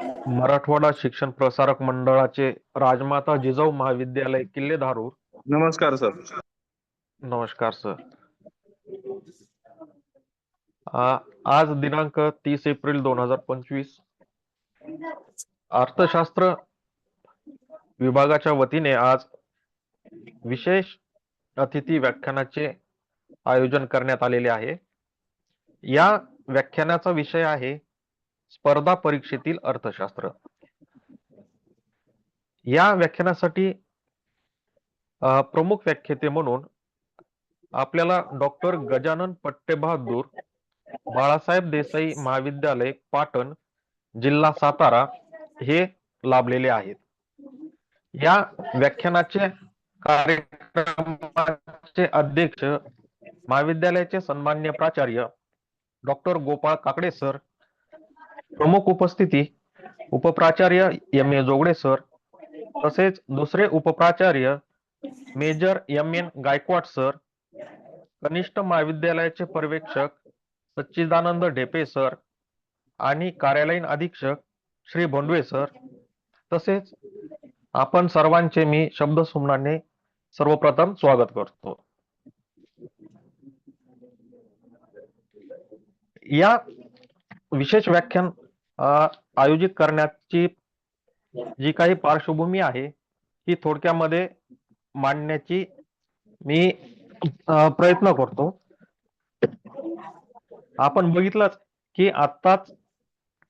मराठवाडा शिक्षण प्रसारक मंडळाचे राजमाता जिजाऊ महाविद्यालय किल्ले धारूर. नमस्कार सर. नमस्कार सर. आज दिनांक 30 एप्रिल 2025 अर्थशास्त्र विभागाच्या वतीने आज विशेष अतिथी व्याख्यानाचे आयोजन करण्यात आलेले आहे. या व्याख्यानाचा विषय आहे स्पर्धा परीक्षेतील अर्थशास्त्र. या व्याख्यानासाठी प्रमुख व्याख्याते म्हणून आपल्याला डॉक्टर गजानन पट्टेबहादूर बाळासाहेब देसाई महाविद्यालय पाटण जिल्हा सातारा हे लाभलेले आहेत. या व्याख्यानाचे कार्यक्रमाचे अध्यक्ष महाविद्यालयाचे सन्मान्य प्राचार्य डॉक्टर गोपाळ काकडे सर. प्रमुख उपस्थिती उपप्राचार्य M.A. जोगडे सर, तसेच दुसरे उपप्राचार्य मेजर M.N. गायकवाड सर, कनिष्ठ महाविद्यालयाचे पर्यवेक्षक सच्चिदानंद ढेपे सर आणि कार्यालयीन अधीक्षक श्री भोंडवे सर, तसेच आपण सर्वांचे मी शब्दसुमनाने सर्वप्रथम स्वागत करतो. या विशेष व्याख्यान आयोजित करण्याची जी काही पार्श्वभूमी आहे ही थोडक्यामध्ये मांडण्याची मी प्रयत्न करतो. आपण बघितलंच की आत्ताच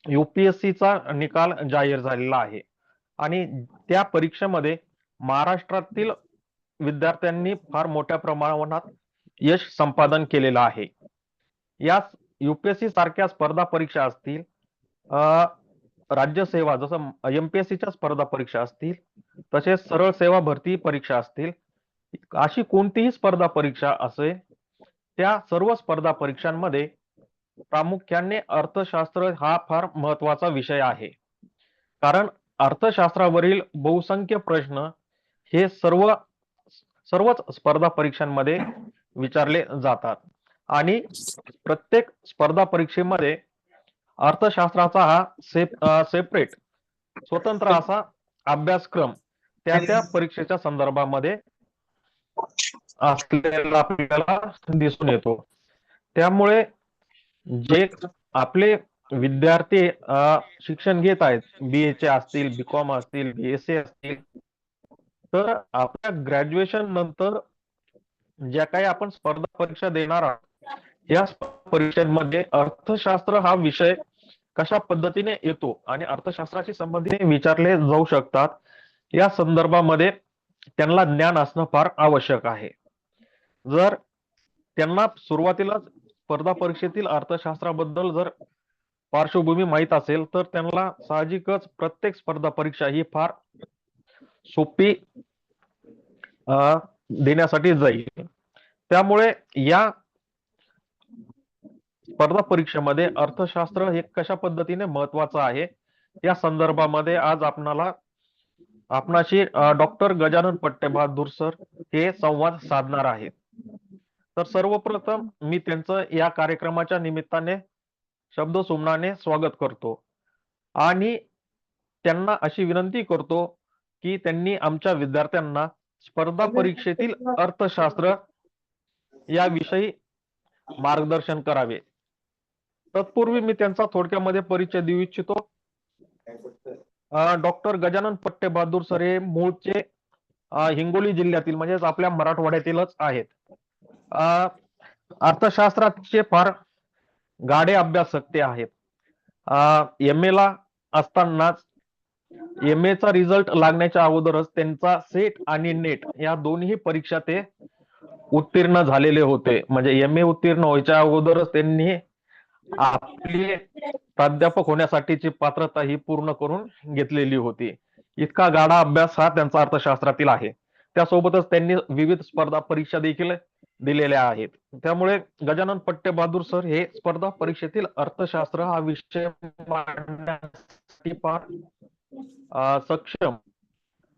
UPSCचा निकाल जाहीर झालेला आहे आणि त्या परीक्षेमध्ये महाराष्ट्रातील विद्यार्थ्यांनी फार मोठ्या प्रमाणात यश संपादन केलेलं आहे. या UPSC सारख्या स्पर्धा परीक्षा असतील, राज्यसेवा जसं MPSCच्या स्पर्धा परीक्षा असतील, तसेच सरळ सेवा भरती परीक्षा असतील, अशी कोणतीही स्पर्धा परीक्षा असेल, त्या सर्व स्पर्धा परीक्षांमध्ये प्रामुख्याने अर्थशास्त्र हा फार महत्वाचा विषय आहे. कारण अर्थशास्त्रावरील बहुसंख्य प्रश्न हे सर्वच स्पर्धा परीक्षांमध्ये विचारले जातात आणि प्रत्येक स्पर्धा परीक्षेमध्ये अर्थशास्त्राचा हा सेपरेट स्वतंत्र असा अभ्यासक्रम त्या परीक्षेच्या संदर्भामध्ये असलेला आपल्याला दिसून येतो. त्यामुळे जे आपले विद्यार्थी शिक्षण घेत आहेत, BA चे असतील, BCom असतील, BSc असतील, तर आपल्या ग्रॅज्युएशन नंतर ज्या काही आपण स्पर्धा परीक्षा देणार आहोत, या परीक्षांमध्ये अर्थशास्त्र हा विषय कशा पद्धतीने येतो आणि अर्थशास्त्राशी संबंधित विचारले जाऊ शकतात, या संदर्भामध्ये त्यांना ज्ञान असणं फार आवश्यक आहे. जर त्यांना सुरुवातीला स्पर्धा परीक्षेतील अर्थशास्त्राबद्दल जर पार्श्वभूमी माहित असेल तर त्यांना साहजिकच प्रत्येक स्पर्धा परीक्षा ही फार सोपी देण्यासाठी जाईल. त्यामुळे या स्पर्धा परीक्षेमध्ये अर्थशास्त्र हे कशा पद्धतीने महत्वाचं आहे या संदर्भामध्ये आज आपणाशी डॉक्टर गजानन पट्टेबहादूर सर हे संवाद साधणार आहेत. तर सर्वप्रथम मी त्यांचं या कार्यक्रमाच्या निमित्ताने शब्दसुमनाने स्वागत करतो आणि त्यांना अशी विनंती करतो की त्यांनी आमच्या विद्यार्थ्यांना स्पर्धा परीक्षेतील अर्थशास्त्र याविषयी मार्गदर्शन करावे. तत्पूर्वी मी त्यांचा थोडक्यामध्ये परिचय देऊ इच्छितो. डॉक्टर गजानन पट्टेबहादूर सर हे मूळचे हिंगोली जिल्ह्यातील म्हणजेच आपल्या मराठवाड्यातीलच आहेत. अर्थशास्त्राचे फार गाढे अभ्यासक ते आहेत. MA ला असतानाच MA चा रिझल्ट लागण्याच्या अगोदरच त्यांचा सेट आणि नेट या दोन्ही परीक्षा ते उत्तीर्ण झालेले होते. म्हणजे MA उत्तीर्ण व्हायच्या अगोदरच त्यांनी आपली प्राध्यापक होण्यासाठीची पात्रता ही पूर्ण करून घेतलेली होती. इतका गाढा अभ्यास हा त्यांचा अर्थशास्त्रातील आहे. त्यासोबतच त्यांनी विविध स्पर्धा परीक्षा देखील दिलेल्या आहेत. त्यामुळे गजानन पट्टेबहादूर सर हे स्पर्धा परीक्षेतील अर्थशास्त्र हा विषय मांडण्यासाठी फार सक्षम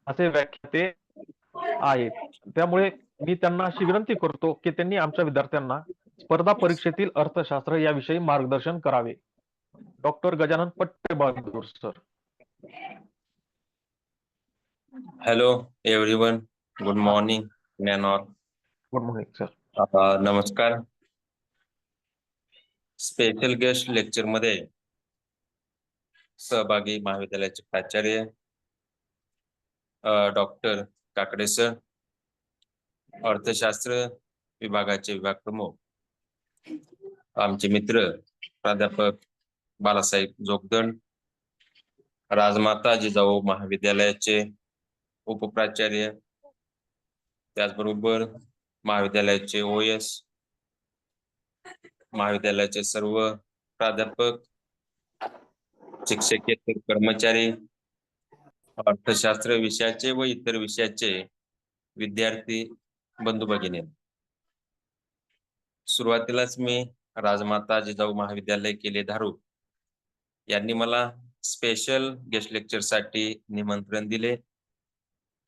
असे व्याख्याते आहेत. त्यामुळे मी त्यांना अशी विनंती करतो की त्यांनी आमच्या विद्यार्थ्यांना स्पर्धा परीक्षेतील अर्थशास्त्र याविषयी मार्गदर्शन करावे. Doctor Gajanan Pattebahadur sir. Hello everyone. Good morning, Nanor. Good morning sir. नमस्कार. स्पेशल गेस्ट लेक्चर मध्ये सहभागी महाविद्यालयाचे प्राचार्य डॉक्टर काकडे सर, अर्थशास्त्र विभागाचे विभाग प्रमुख, आमचे मित्र प्राध्यापक बालासाहेब जोगदंड, राजमाता जिजाऊ महाविद्यालयाचे उपप्राचार्य, त्याचबरोबर महाविद्यालयाचे OS, महाविद्यालयाचे सर्व प्राध्यापक, शिक्षकेतर कर्मचारी, अर्थशास्त्र विषयाचे व इतर विषयाचे विद्यार्थी बंधू भगिनी, सुरुवातीलाच मी राजमाता जिजाऊ महाविद्यालय केले धारूर यांनी मला स्पेशल गेस्ट लेक्चर साठी निमंत्रण दिले.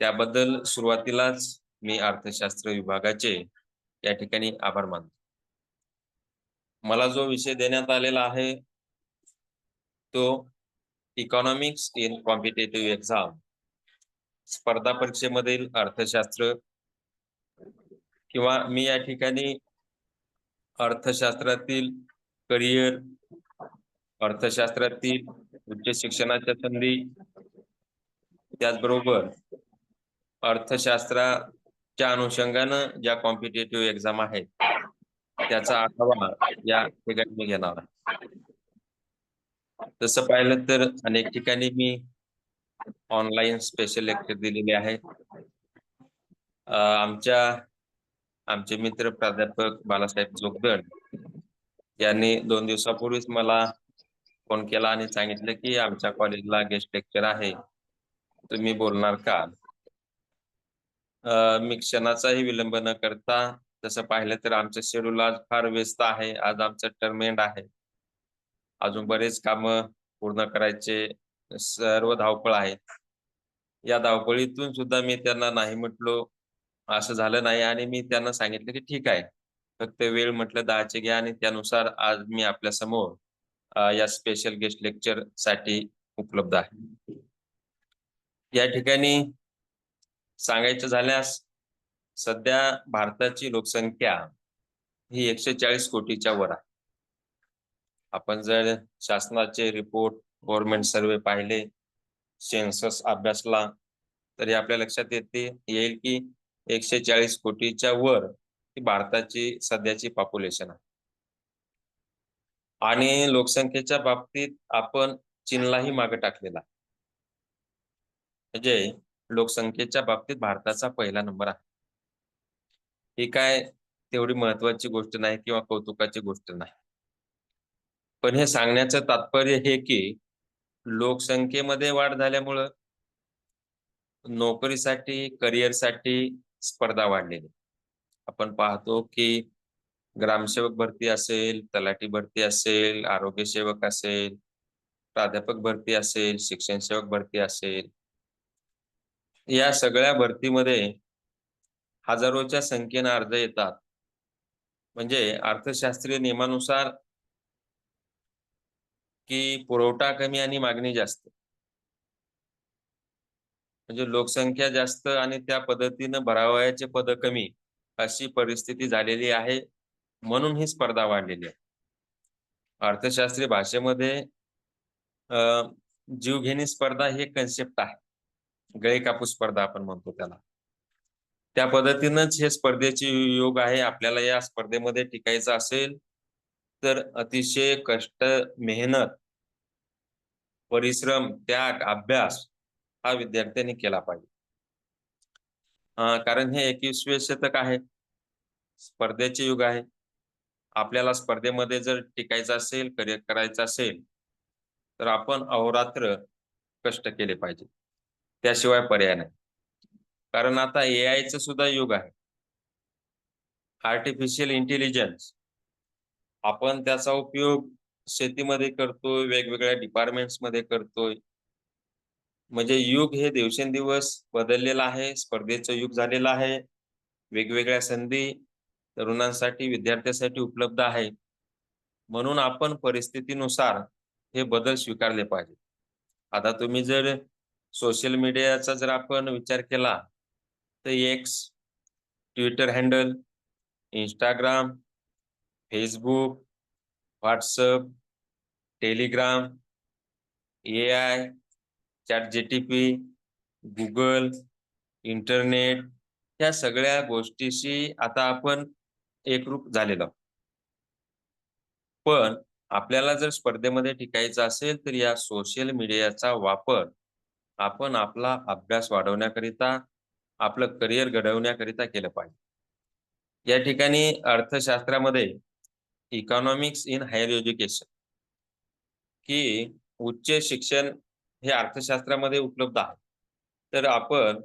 त्याबद्दल सुरुवातीलाच मी अर्थशास्त्र विभागाचे या ठिकाणी आभार मानतो. मला जो विषय देण्यात आलेला आहे तो इकॉनॉमिक्स इन कॉम्पिटेटिव्ह एक्झाम, स्पर्धा परीक्षेमधील अर्थशास्त्र, किंवा मी या ठिकाणी अर्थशास्त्रातील करिअर, अर्थशास्त्रातील उच्च शिक्षणाच्या संधी, त्याचबरोबर अर्थशास्त्राच्या अनुषंगानं ज्या कॉम्पिटेटिव्ह एक्झाम आहेत त्याचा आढावा या ठिकाणी मी घेणार आहे. तसं पाहिलं तर अनेक ठिकाणी मी ऑनलाईन स्पेशल लेक्चर दिलेले आहेत. आमचे मित्र प्राध्यापक बालासाहेब जोगदंड यांनी 2 दिवसापूर्वीच मला फोन केला आणि सांगितलं की आमच्या कॉलेजला गेस्ट लेक्चर आहे, तुम्ही बोलणार का? मी क्षणाचाही विलंब न करता, तसं पाहिलं तर आमचं शेड्यूल आज फार व्यस्त आहे. आज आमचं टर्म एंड आहे, अजून बरेच काम पूर्ण करायचे, सर्व धावपळ आहे. या धावपळीतून सुद्धा मी त्यांना नाही म्हटलो असं झालं नाही, आणि मी त्यांना सांगितलं की ठीक आहे, फक्त वेळ म्हटलं 10चे घ्या, आणि त्यानुसार आज मी आपल्या समोर या स्पेशल गेस्ट लेक्चर साठी उपलब्ध आहे. या ठिकाणी सांगायचं झाल्यास सध्या भारताची लोकसंख्या ही 140 कोटीच्या वर आहे. आपण जर शासनाचे रिपोर्ट, गव्हर्नमेंट सर्वे पाहिले, सेन्सस अभ्यासला, तरी आपल्या लक्षात येईल की 140 कोटीच्या वर ही भारताची सध्याची पॉप्युलेशन आहे. आणि लोकसंख्येच्या बाबतीत आपण चीनलाही मागे टाकलेला, म्हणजे लोकसंख्येच्या बाबतीत भारताचा पहिला नंबर आहे. ही काय तेवढी महत्वाची गोष्ट नाही किंवा कौतुकाची गोष्ट नाही, पण हे सांगण्याचं तात्पर्य हे की लोकसंख्येमध्ये वाढ झाल्यामुळं नोकरीसाठी, करिअरसाठी स्पर्धा वाढलेली. आपण पाहतो की ग्रामसेवक भरती असेल, तलाठी भरती असेल, आरोग्य सेवक असेल, प्राध्यापक भरती असेल, शिक्षण सेवक भरती असेल, या सगळ्या भरतीमध्ये हजारोच्या संख्येने अर्ज येतात. म्हणजे अर्थशास्त्रीय नियमानुसार की पुरवठा कमी आणि मागणी जास्त, म्हणजे लोकसंख्या जास्त आणि त्या पद्धतीनं भरावयाचे पद कमी, अशी परिस्थिती झालेली आहे. म्हणून ही स्पर्धा वाढलेली आहे. अर्थशास्त्रीय भाषेमध्ये जीवघेणी स्पर्धा ही एक कन्सेप्ट आहे, गळे कापूस स्पर्धा आपण म्हणतो त्याला. त्या पद्धतीनंच हे स्पर्धेचे योग आहे. आपल्याला या स्पर्धेमध्ये टिकायचं असेल तर अतिशय कष्ट, मेहनत, परिश्रम, त्याग, अभ्यास हा विद्यार्थ्यांनी केला पाहिजे. कारण हे 21वे शतक आहे, स्पर्धेचे युग आहे. आपल्याला स्पर्धेमध्ये जर टिकायचं असेल, करिअर करायचं असेल, तर आपण अहोरात्र कष्ट केले पाहिजे, त्याशिवाय पर्याय नाही. कारण आता AI चं सुद्धा युग आहे, आर्टिफिशियल इंटेलिजन्स. आपण त्याचा उपयोग शेतीमध्ये करतोय, वेगवेगळ्या डिपार्टमेंट्स मध्ये करतोय. म्हणजे युग हे दिवसेंदिवस बदललेलं आहे, स्पर्धेचं युग झालेलं आहे. वेगवेगळ्या संधी तरुणांसाठी, विद्यार्थ्यांसाठी उपलब्ध आहे. म्हणून आपण परिस्थितीनुसार हे बदल स्वीकारले पाहिजे. आता तुम्ही जर सोशल मीडियाचा जर आपण विचार केला तर x, Twitter handle, Instagram, Facebook, WhatsApp, Telegram, AI, chat GTP, Google, internet या सगळ्या गोष्टीशी आता आपण एकरूप झालेलो आहोत. पण आपल्याला जर स्पर्धेमध्ये टिकायचं असेल तर या सोशल मीडियाचा वापर आपण आपला अभ्यास वाढवण्याकरिता, आपलं करिअर घडवण्याकरिता केलं पाहिजे. या ठिकाणी अर्थशास्त्रामध्ये इकॉनॉमिक्स इन हायर एज्युकेशन की उच्च शिक्षण हे अर्थशास्त्रामध्ये उपलब्ध आहे. तर आपण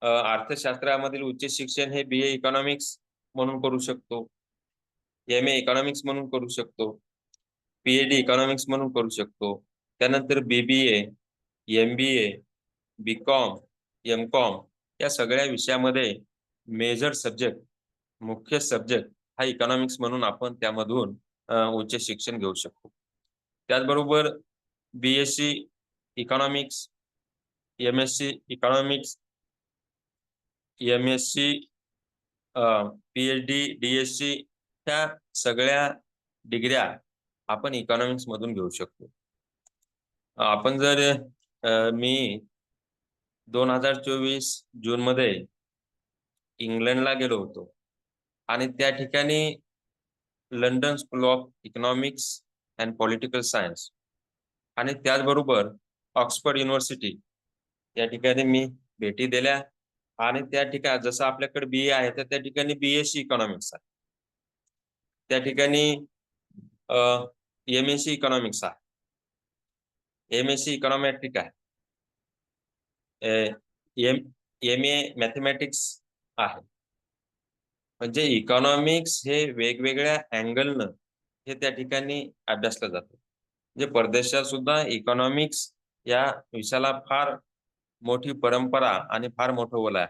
अर्थशास्त्रामधील उच्च शिक्षण हे BA इकॉनॉमिक्स म्हणून करू शकतो, MA इकॉनॉमिक्स म्हणून करू शकतो, PhD इकॉनॉमिक्स म्हणून करू शकतो. त्यानंतर BBA, MBA, BCom, MCom या सगळ्या विषयामध्ये मेजर सब्जेक्ट, मुख्य सब्जेक्ट हा इकॉनॉमिक्स म्हणून आपण त्यामधून उच्च शिक्षण घेऊ शकतो. त्याचबरोबर BSc economics, MSc economics, MSc, PhD, DSc ह्या सगळ्या डिग्र्या आपण इकॉनॉमिक्स मधून घेऊ शकतो. आपण जर मी 2024 जून मध्ये इंग्लंडला गेलो होतो आणि त्या ठिकाणी London school of economics and political science आणि त्याचबरोबर ऑक्सफर्ड युनिव्हर्सिटी या ठिकाणी मी भेटी दिल्या आणि त्या ठिकाणी जसं आपल्याकडे BA आहे तर त्या ठिकाणी BSc इकॉनॉमिक्स आहे, त्या ठिकाणी MSc इकॉनॉमिक्स आहे, MSc इकॉनॉमेट्रिक आहे, MA मॅथमॅटिक्स आहे. म्हणजे इकॉनॉमिक्स हे वेगवेगळ्या अँगलनं हे त्या ठिकाणी अभ्यासलं जातं. म्हणजे परदेशात सुद्धा इकॉनॉमिक्स या विषयाला फार मोठी परंपरा आणि फार मोठं ओलं आहे.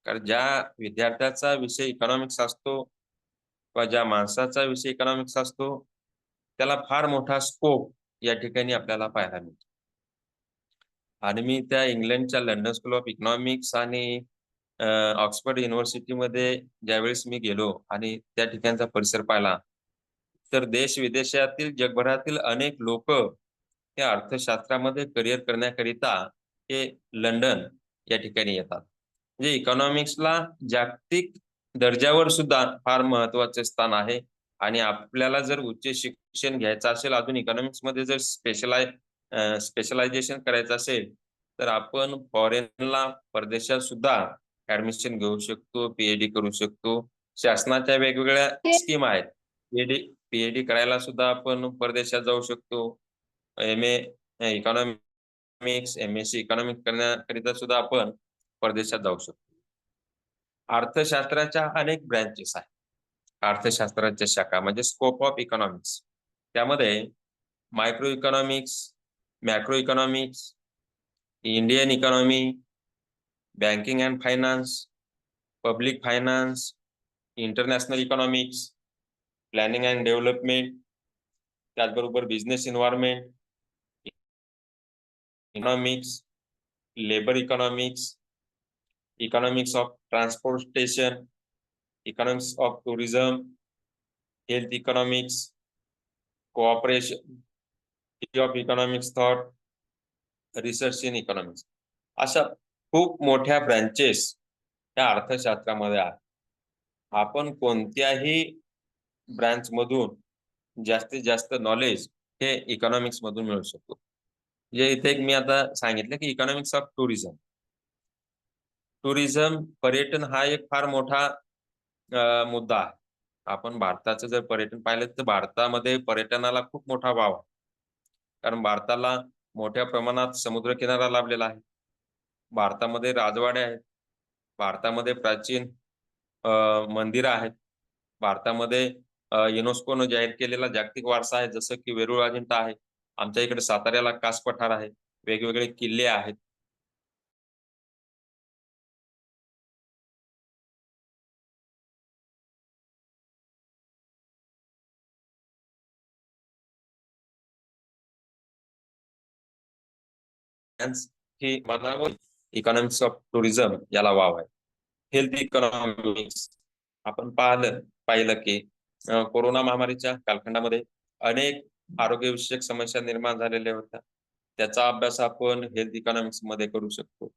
कारण ज्या विद्यार्थ्याचा विषय इकॉनॉमिक्स असतो किंवा ज्या माणसाचा विषय इकॉनॉमिक्स असतो त्याला फार मोठा स्कोप या ठिकाणी आपल्याला पाहायला मिळतो. आणि मी त्या इंग्लंडच्या लंडन स्कूल ऑफ इकॉनॉमिक्स आणि ऑक्सफर्ड युनिव्हर्सिटीमध्ये ज्यावेळेस मी गेलो आणि त्या ठिकाणचा परिसर पाहिला तर देश विदेशातील जगभरातील अनेक लोक या अर्थशास्त्रामध्ये करिअर करण्याकरिता हे लंडन या ठिकाणी येतात. म्हणजे इकॉनॉमिक्सला जागतिक दर्जावर सुद्धा फार महत्वाचे स्थान आहे आणि आपल्याला जर उच्च शिक्षण घ्यायचं असेल अजून इकॉनॉमिक्स मध्ये जर स्पेशलायझेशन करायचं असेल तर आपण फॉरेनला परदेशात सुद्धा ऍडमिशन घेऊ शकतो, PhD करू शकतो. शासनाच्या वेगवेगळ्या स्कीम आहेत. PhD करायला सुद्धा आपण परदेशात जाऊ शकतो. MA इकॉनॉमिक्स, MSc इकॉनॉमिक्स करण्याकरिता सुद्धा आपण परदेशात जाऊ शकतो. अर्थशास्त्राच्या अनेक ब्रँचेस आहेत. अर्थशास्त्राच्या शाखा म्हणजे स्कोप ऑफ इकॉनॉमिक्स. त्यामध्ये micro economics, macro economics, Indian economy, banking and finance, public finance, international economics, planning and development, त्याचबरोबर business environment economics, labour economics, economics of transportation, economics of tourism, health economics, cooperation of economics thought, research in economics. अशा खूप मोठ्या branches या अर्थशास्त्रामध्ये आहेत. आपण कोणत्याही branch मधून जास्तीत जास्त नॉलेज हे इकॉनॉमिक्स मधून मिळू शकतो. म्हणजे इथे एक मी आता सांगितलं की इकॉनॉमिक्स ऑफ टुरिझम. टुरिझम पर्यटन हा एक फार मोठा मुद्दा आहे. आपण भारताचं जर पर्यटन पाहिलं तर भारतामध्ये पर्यटनाला खूप मोठा वाव आहे. कारण भारताला मोठ्या प्रमाणात समुद्रकिनारा लाभलेला आहे. भारतामध्ये राजवाडे आहेत, भारतामध्ये प्राचीन मंदिरं आहेत, भारतामध्ये युनेस्कोनं जाहीर केलेला जागतिक वारसा आहे जसं की वेरूळ अजिंठा आहे. आमच्या इकडे साताऱ्याला कास पठार आहे, वेगवेगळे किल्ले आहेत. मोठी म्हणावं इकॉनॉमिक्स ऑफ टुरिझम याला वाव आहे. हेल्थ इकॉनॉमिक्स आपण पाहिलं की कोरोना महामारीच्या कालखंडामध्ये अनेक आरोग्यविषयक समस्या निर्माण झालेल्या होत्या. त्याचा अभ्यास आपण हेल्थ इकॉनॉमिक्स मध्ये करू शकतो.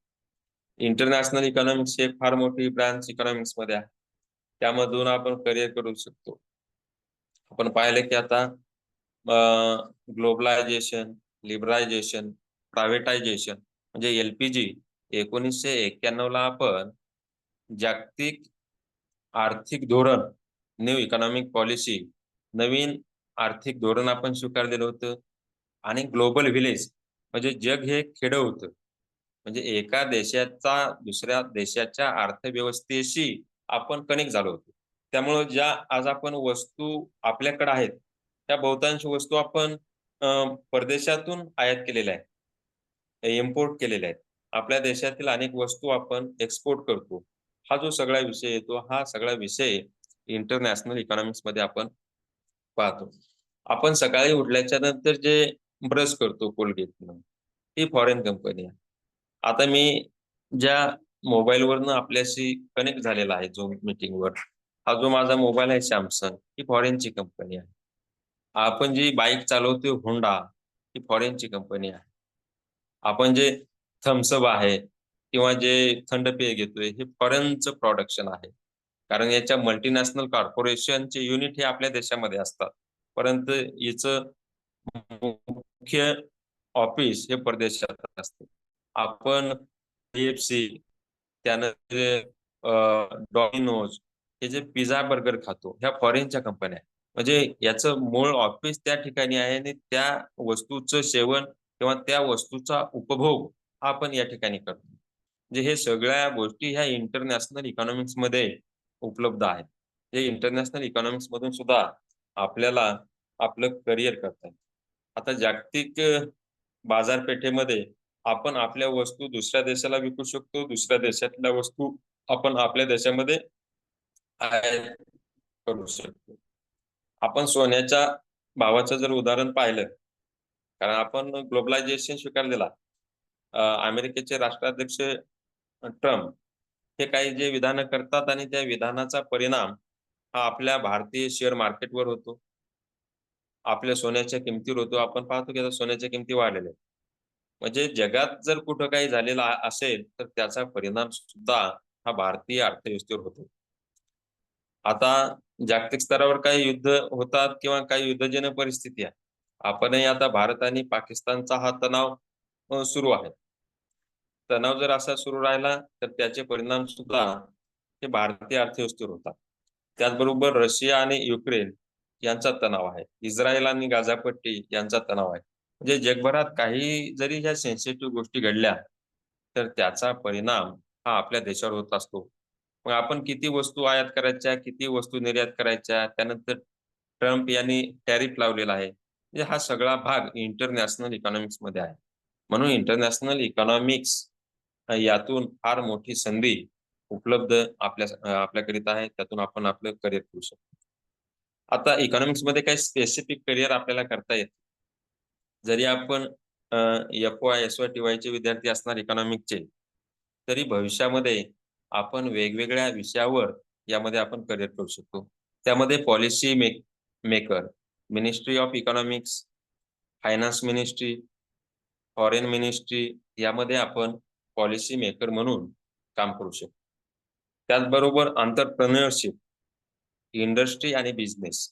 इंटरनॅशनल इकॉनॉमिक्स एक फार मोठी ब्रांच इकॉनॉमिक्स मध्ये आहे. त्यामधून आपण करिअर करू शकतो. आपण पाहिलं की आता ग्लोबलायझेशन, लिबरायझेशन, प्रायव्हेटायझेशन म्हणजे LPG 1991 ला आपण जागतिक आर्थिक धोरण, न्यू इकॉनॉमिक पॉलिसी, नवीन आर्थिक धोरण आपण स्वीकारलेलं होतं. आणि ग्लोबल व्हिलेज म्हणजे जग हे खेडं होतं. म्हणजे एका देशाचा दुसऱ्या देशाच्या अर्थव्यवस्थेशी आपण कनेक्ट झालो होतो. त्यामुळे ज्या आज आपण वस्तू आपल्याकडे आहेत त्या बहुतांश वस्तू आपण परदेशातून आयात केलेल्या आहेत, इम्पोर्ट केलेल्या आहेत. आपल्या देशातील अनेक वस्तू आपण एक्सपोर्ट करतो. हा जो सगळा विषय येतो, हा सगळा विषय इंटरनॅशनल इकॉनॉमिक्स मध्ये आपण पाहतो. आपण सकाळी उठल्याच्या नंतर जे ब्रश करतो कोलगेट ही फॉरेन कंपनी आहे. आता मी ज्या मोबाईलवरनं आपल्याशी कनेक्ट झालेला आहे जो मीटिंगवर, हा जो माझा मोबाईल आहे सॅमसंग, ही फॉरेनची कंपनी आहे. आपण जी बाईक चालवतोय होंडा, ही फॉरेनची कंपनी आहे. आपण जे थम्सअप आहे किंवा जे थंड पेय घेतोय हे फॉरेनचं प्रोडक्शन आहे. कारण याच्या मल्टीनॅशनल कॉर्पोरेशनचे युनिट हे आपल्या देशामध्ये असतात, परंतु याचं मुख्य ऑफिस हे परदेशात असते. आपण KFC, त्यानंतर डॉमिनोज, हे जे पिझ्झा बर्गर खातो ह्या फॉरेनच्या कंपन्या आहेत. म्हणजे याचं मूळ ऑफिस त्या ठिकाणी आहे आणि त्या वस्तूचं सेवन किंवा त्या वस्तूचा उपभोग आपण या ठिकाणी करतो. म्हणजे हे सगळ्या गोष्टी ह्या इंटरनॅशनल इकॉनॉमिक्स मध्ये उपलब्ध आहेत. हे इंटरनॅशनल इकॉनॉमिक्स मधून सुद्धा आपल्याला आपलं करिअर करता येईल. आता जागतिक बाजारपेठेमध्ये आपण आपल्या वस्तू दुसऱ्या देशाला विकू शकतो, दुसऱ्या देशातल्या वस्तू आपण आपल्या देशामध्ये आयात करू शकतो. आपण सोन्याच्या भावाचं जर उदाहरण पाहिलं, कारण आपण ग्लोबलायझेशन स्वीकारलेला, अमेरिकेचे राष्ट्राध्यक्ष ट्रम्प हे काही जे विधानं करतात आणि त्या विधानाचा परिणाम हा आपल्या भारतीय शेअर मार्केटवर होतो, आपल्या सोन्याच्या किमतीवर होतो. आपण पाहतो की आता सोन्याच्या किमती वाढलेल्या आहेत. म्हणजे जगात जर कुठं काही झालेलं असेल तर त्याचा परिणाम सुद्धा हा भारतीय अर्थव्यवस्थेवर होतो. आता जागतिक स्तरावर काही युद्ध होतात किंवा काही युद्धजन्य परिस्थिती आहे. आपणही आता भारत आणि पाकिस्तानचा हा तणाव सुरू आहे. तणाव जर असा सुरू राहिला तर त्याचे परिणाम सुद्धा हे भारतीय अर्थव्यवस्थेवर होतात. त्याचबरोबर रशिया आणि युक्रेन यांचा तणाव आहे, इस्रायल आणि गाझापट्टी यांचा तणाव आहे. म्हणजे जगभरात काही जरी ह्या सेन्सिटिव्ह गोष्टी घडल्या तर त्याचा परिणाम हा आपल्या देशावर होत असतो. मग आपण किती वस्तू आयात करायच्या, किती वस्तू निर्यात करायच्या, त्यानंतर ट्रम्प यांनी टॅरिफ लावलेला आहे. म्हणजे हा सगळा भाग इंटरनॅशनल इकॉनॉमिक्स मध्ये आहे. म्हणून इंटरनॅशनल इकॉनॉमिक्स यातून फार मोठी संधी उपलब्ध आपल्याकरिता आहे. त्यातून आपण आपलं करिअर करू शकतो. आता इकॉनॉमिक्स मध्ये काही स्पेसिफिक करिअर आपल्याला करता येत. जरी आपण FY SY TY चे विद्यार्थी असणार इकॉनॉमिक्सचे, तरी भविष्यामध्ये आपण वेगवेगळ्या विषयावर यामध्ये आपण करिअर करू शकतो. त्यामध्ये policy maker, ministry of economics, finance ministry, foreign ministry यामध्ये आपण पॉलिसी मेकर म्हणून काम करू शकतो. त्याचबरोबर एंटरप्रेन्योरशिप, इंडस्ट्री आणि बिझनेस,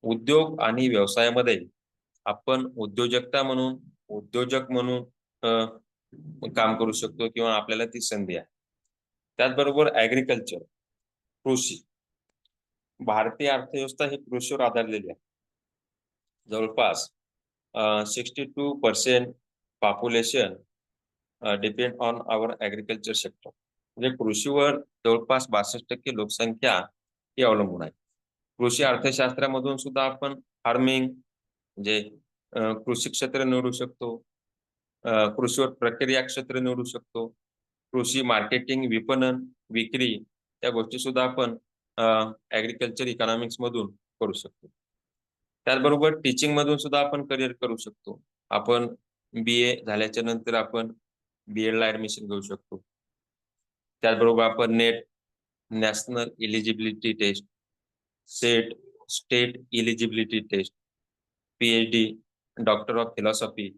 उद्योग आणि व्यवसायामध्ये आपण उद्योजक म्हणून काम करू शकतो किंवा आपल्याला ती संधी आहे. त्याचबरोबर ऍग्रिकल्चर, कृषी, भारतीय अर्थव्यवस्था ही कृषीवर आधारलेली आहे. जवळपास 62% population depend on our agriculture sector. म्हणजे कृषीवर जवळपास 62% लोकसंख्या ही अवलंबून आहे. कृषी अर्थशास्त्रामधून सुद्धा आपण फार्मिंग म्हणजे कृषी क्षेत्र निवडू शकतो, कृषीवर प्रक्रिया क्षेत्र निवडू शकतो, कृषी मार्केटिंग, विपणन, विक्री या गोष्टी सुद्धा आपण ऍग्रिकल्चर इकॉनॉमिक्स मधून करू शकतो. त्याचबरोबर टीचिंग मधून सुद्धा आपण करिअर करू शकतो. आपण BA झाल्याच्या नंतर आपण BEd ला ऍडमिशन घेऊ शकतो. त्याचबरोबर आपण NET, National Eligibility Test, SET, State Eligibility Test, PhD, doctor of philosophy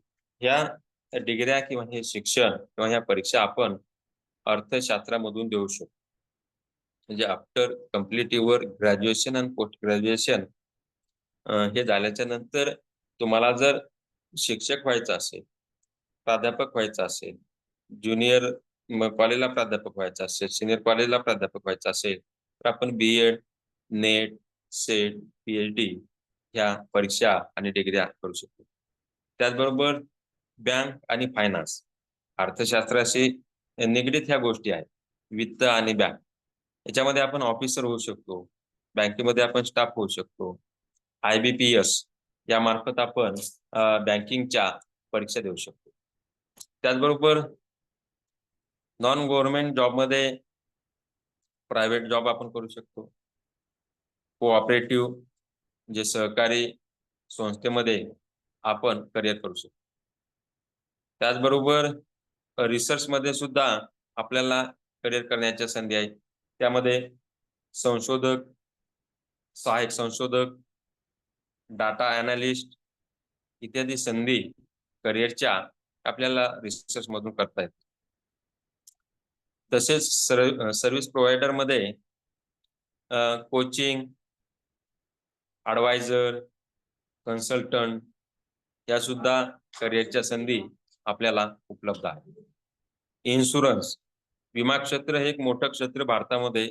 ह्या डिग्र्या किंवा हे शिक्षण किंवा ह्या परीक्षा आपण अर्थशास्त्रामधून देऊ शकतो. म्हणजे आफ्टर कम्प्लीट युअर ग्रॅज्युएशन आणि पोस्ट ग्रॅज्युएशन हे झाल्याच्या नंतर तुम्हाला जर शिक्षक व्हायचं असेल, प्राध्यापक व्हायचं असेल, ज्युनियर कॉलेजला प्राध्यापक व्हायचं असेल, सिनियर कॉलेजला प्राध्यापक व्हायचं असेल, तर आपण BEd, नेट, सेट, PhD ह्या परीक्षा आणि डिग्र्या करू शकतो. त्याचबरोबर बँक आणि फायनान्स, अर्थशास्त्राशी निगडीत ह्या गोष्टी आहेत. वित्त आणि बँक याच्यामध्ये आपण ऑफिसर होऊ शकतो, बँकेमध्ये आपण स्टाफ होऊ शकतो. IBPS या मार्फत आपण बँकिंगच्या परीक्षा देऊ शकतो. त्याचबरोबर नॉन गव्हर्नमेंट जॉबमध्ये प्रायव्हेट जॉब आपण करू शकतो. कोऑपरेटिव्ह जे सहकारी संस्थेमध्ये आपण करिअर करू शकतो. त्याचबरोबर रिसर्चमध्ये सुद्धा आपल्याला करिअर करण्याच्या संधी आहेत. त्यामध्ये संशोधक, सहाय्यक संशोधक, डाटा अनालिस्ट इत्यादी संधी करिअरच्या आपल्याला रिसर्च मधून करता येतात. तसेच सर्व्हिस प्रोव्हायडर मध्ये कोचिंग, ॲडवायझर, कन्सल्टंट या सुद्धा करिअरच्या संधी आपल्याला उपलब्ध आहेत. इन्शुरन्स, विमा क्षेत्र हे एक मोठं क्षेत्र भारतामध्ये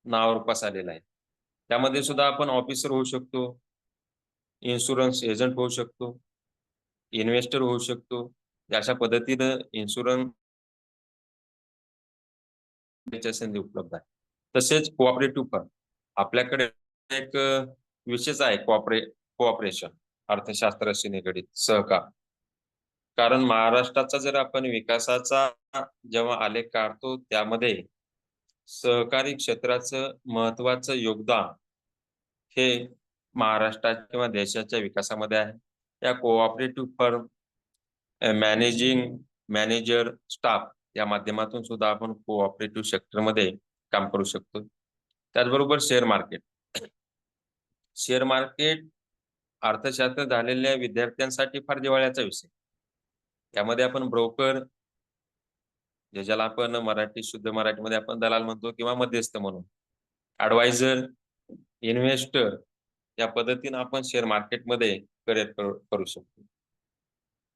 नावारूपास आलेलं आहे. त्यामध्ये सुद्धा आपण ऑफिसर होऊ शकतो, इन्शुरन्स एजंट होऊ शकतो, इन्व्हेस्टर होऊ शकतो. अशा पद्धतीनं इन्शुरन्स संधी उपलब्ध आहे. तसेच कोऑपरेटिव्ह फर्म, आपल्याकडे एक विषयच आहे कोऑपरेशन, अर्थशास्त्राशी निगडीत सहकार. कारण महाराष्ट्राचा जर आपण विकासाचा जेव्हा आलेख काढतो त्यामध्ये सहकारी क्षेत्राचं महत्वाचं योगदान हे महाराष्ट्राच्या किंवा देशाच्या विकासामध्ये आहे. या कोऑपरेटिव्ह फर्म, मॅनेजर, स्टाफ या माध्यमातून सुद्धा आपण कोऑपरेटिव्ह सेक्टरमध्ये काम करू शकतो. त्याचबरोबर शेअर मार्केट अर्थशास्त्र झालेल्या विद्यार्थ्यांसाठी फार जिव्हाळ्याचा विषय. त्यामध्ये आपण ब्रोकर, ज्याला आपण शुद्ध मराठीमध्ये आपण दलाल म्हणतो किंवा मध्यस्थ म्हणून, ॲडवायझर, इन्व्हेस्टर या पद्धतीने आपण शेअर मार्केटमध्ये करिअर करू शकतो.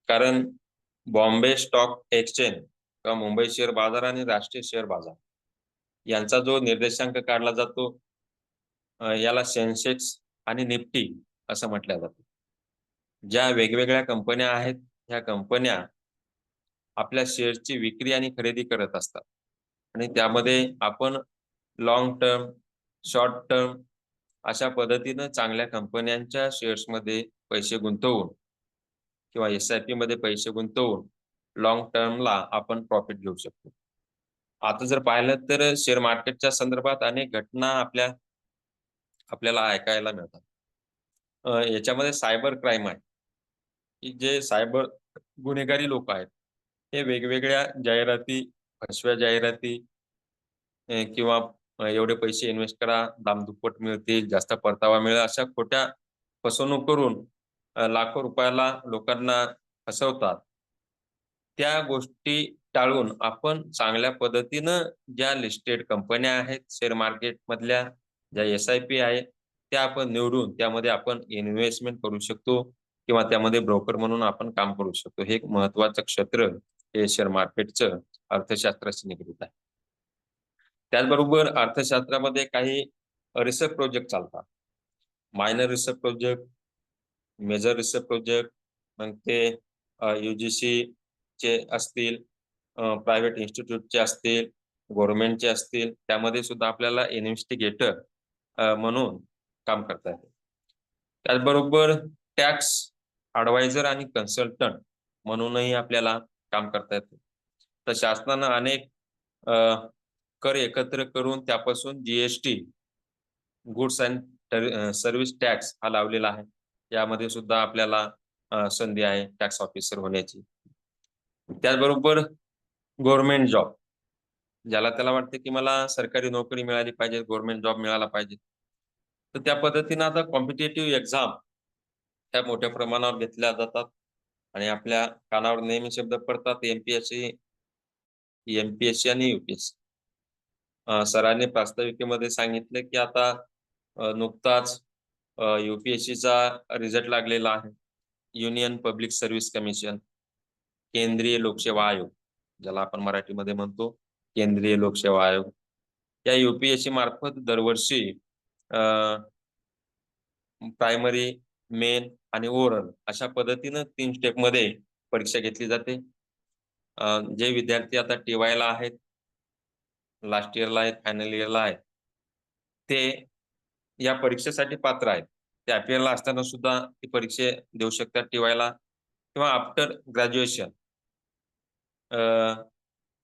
कारण बॉम्बे स्टॉक एक्सचेंज किंवा मुंबई शेअर बाजार आणि राष्ट्रीय शेअर बाजार यांचा जो निर्देशांक काढला जातो याला सेन्सेक्स आणि निफ्टी असं म्हटलं जातं. ज्या वेगवेगळ्या कंपन्या आहेत ह्या कंपन्या आपल्या शेअर्सची विक्री आणि खरेदी करत असतात आणि त्यामध्ये आपण लॉंग टर्म, शॉर्ट टर्म अशा पद्धतीनं चांगल्या कंपन्यांच्या शेअर्समध्ये पैसे गुंतवून किंवा SIP मध्ये पैसे गुंतवून लॉंग टर्मला आपण प्रॉफिट घेऊ शकतो. आता जर पाहिलं तर शेअर मार्केटच्या संदर्भात अनेक घटना आपल्याला ऐकायला मिळतात. याच्यामध्ये सायबर क्राईम आहे, की जे सायबर गुन्हेगारी लोक आहेत हे वेगवेगळ्या जाहिराती, फसव्या जाहिराती किंवा एवढे पैसे इन्व्हेस्ट करा, दामदुप्पट मिळतील, जास्त परतावा मिळेल, अशा खोट्या फसवणूक करून लाखो रुपयाला लोकांना फसवतात. त्या गोष्टी टाळून आपण चांगल्या पद्धतीनं ज्या लिस्टेड कंपन्या आहेत शेअर मार्केट मधल्या, ज्या SIP आहेत त्या आपण निवडून त्यामध्ये आपण इन्व्हेस्टमेंट करू शकतो किंवा त्यामध्ये ब्रोकर म्हणून आपण काम करू शकतो. हे एक महत्वाचं क्षेत्र हे शेअर मार्केटचं अर्थशास्त्राशी निगडीत आहे. त्याचबरोबर अर्थशास्त्रामध्ये काही रिसर्च प्रोजेक्ट चालतात. Minor research project, major research project, मग ते UGC चे असतील, प्रायव्हेट इन्स्टिट्यूटचे असतील, गव्हर्नमेंटचे असतील, त्यामध्ये सुद्धा आपल्याला इन्व्हेस्टिगेटर म्हणून काम करता येते. त्याचबरोबर टॅक्स ॲडवायझर आणि कन्सल्टंट म्हणूनही आपल्याला काम करता येते. तर शासनानं अनेक कर एकत्र करून त्यापासून GST, goods and service tax हा लावलेला आहे. यामध्ये सुद्धा आपल्याला संधी आहे टॅक्स ऑफिसर होण्याची. त्याचबरोबर गव्हर्नमेंट जॉब, ज्याला त्याला वाटते की मला सरकारी नोकरी मिळाली पाहिजे, गव्हर्नमेंट जॉब मिळाला पाहिजे, तर त्या पद्धतीने आता कॉम्पिटेटिव्ह एक्झाम त्या मोठ्या प्रमाणावर घेतल्या जातात. आणि आपल्या कानावर नेहमी शब्द पडतात एमपीएससी, एमपीएससी आणि युपीएससी. सरांनी प्रास्ताविकेमध्ये सांगितले की आता नुकताच युपीएससीचा रिझल्ट लागलेला आहे. युनियन पब्लिक सर्व्हिस कमिशन, केंद्रीय लोकसेवा आयोग, ज्याला आपण मराठीमध्ये म्हणतो केंद्रीय लोकसेवा आयोग, या युपीएससी मार्फत दरवर्षी प्रायमरी, मेन आणि ओरल अशा पद्धतीनं 3 स्टेपमध्ये परीक्षा घेतली जाते. जे विद्यार्थी आता टीवायला आहेत, लास्ट इयरला आहेत, फायनल इयरला आहेत, ते या परीक्षेसाठी पात्र आहेत. ते IPL असताना सुद्धा ती परीक्षा देऊ शकतात टीवायला किंवा आफ्टर ग्रॅज्युएशन.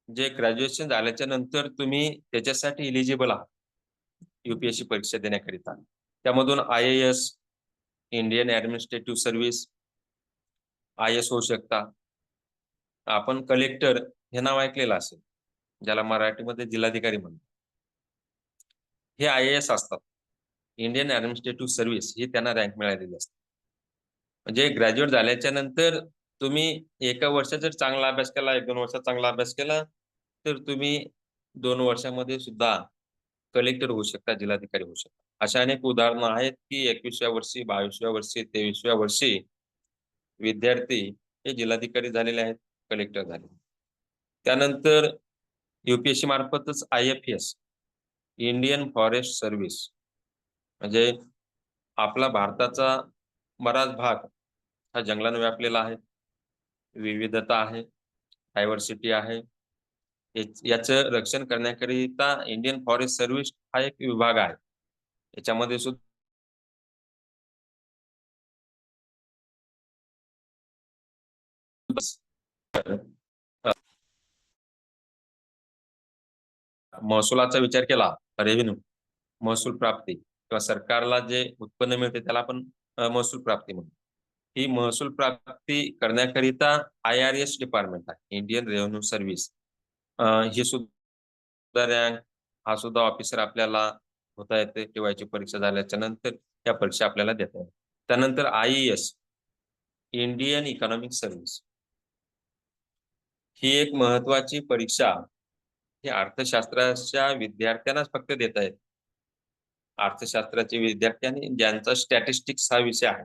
जे ग्रॅज्युएशन झाल्याच्या नंतर तुम्ही त्याच्यासाठी इलिजिबल आहात युपीएससी परीक्षा देण्याकरिता. त्यामधून IAS, Indian administrative service, IS होऊ शकता. आपण कलेक्टर हे नाव ऐकलेलं असेल, ज्याला मराठीमध्ये जिल्हाधिकारी म्हणतात. हे IAS असतात. इंडियन ऍडमिनिस्ट्रेटिव्ह सर्व्हिस ही त्यांना रँक मिळालेली असते. म्हणजे ग्रॅज्युएट झाल्याच्या नंतर तुम्ही एका वर्षात जर चांगला अभ्यास केला, 1-2 वर्षात चांगला अभ्यास केला, तर तुम्ही 2 वर्षामध्ये सुद्धा कलेक्टर होऊ शकता, जिल्हाधिकारी होऊ शकता. अशा अनेक उदाहरणं आहेत की 21व्या वर्षी, 22व्या वर्षी, 23व्या वर्षी विद्यार्थी हे जिल्हाधिकारी झालेले आहेत, कलेक्टर झाले. त्यानंतर युपीएससी मार्फतच IFS, इंडियन फॉरेस्ट सर्व्हिस, म्हणजे आपला भारताचा बराच भाग हा जंगलाने व्यापलेला आहे, विविधता आहे, डायव्हर्सिटी आहे. याचं रक्षण करण्याकरिता इंडियन फॉरेस्ट सर्व्हिस हा एक विभाग आहे. याच्यामध्ये सुद्धा महसुलाचा विचार केला, रेव्हेन्यू, महसूल प्राप्ती किंवा सरकारला जे उत्पन्न मिळते त्याला आपण महसूल प्राप्ती म्हणतो. ही महसूल प्राप्ती करण्याकरिता IRS डिपार्टमेंट आहे, इंडियन रेव्हेन्यू सर्व्हिस. ही सुद्धा रँक, हा सुद्धा ऑफिसर आपल्याला होता येते टीवायची परीक्षा झाल्याच्या नंतर त्या परीक्षा आपल्याला देता येतात. त्यानंतर IES, इंडियन इकॉनॉमिक सर्व्हिस, ही एक महत्वाची परीक्षा ही अर्थशास्त्राच्या विद्यार्थ्यांनाच फक्त देता येते. अर्थशास्त्राचे विद्यार्थ्यांनी ज्यांचा स्टॅटिस्टिक्स हा विषय आहे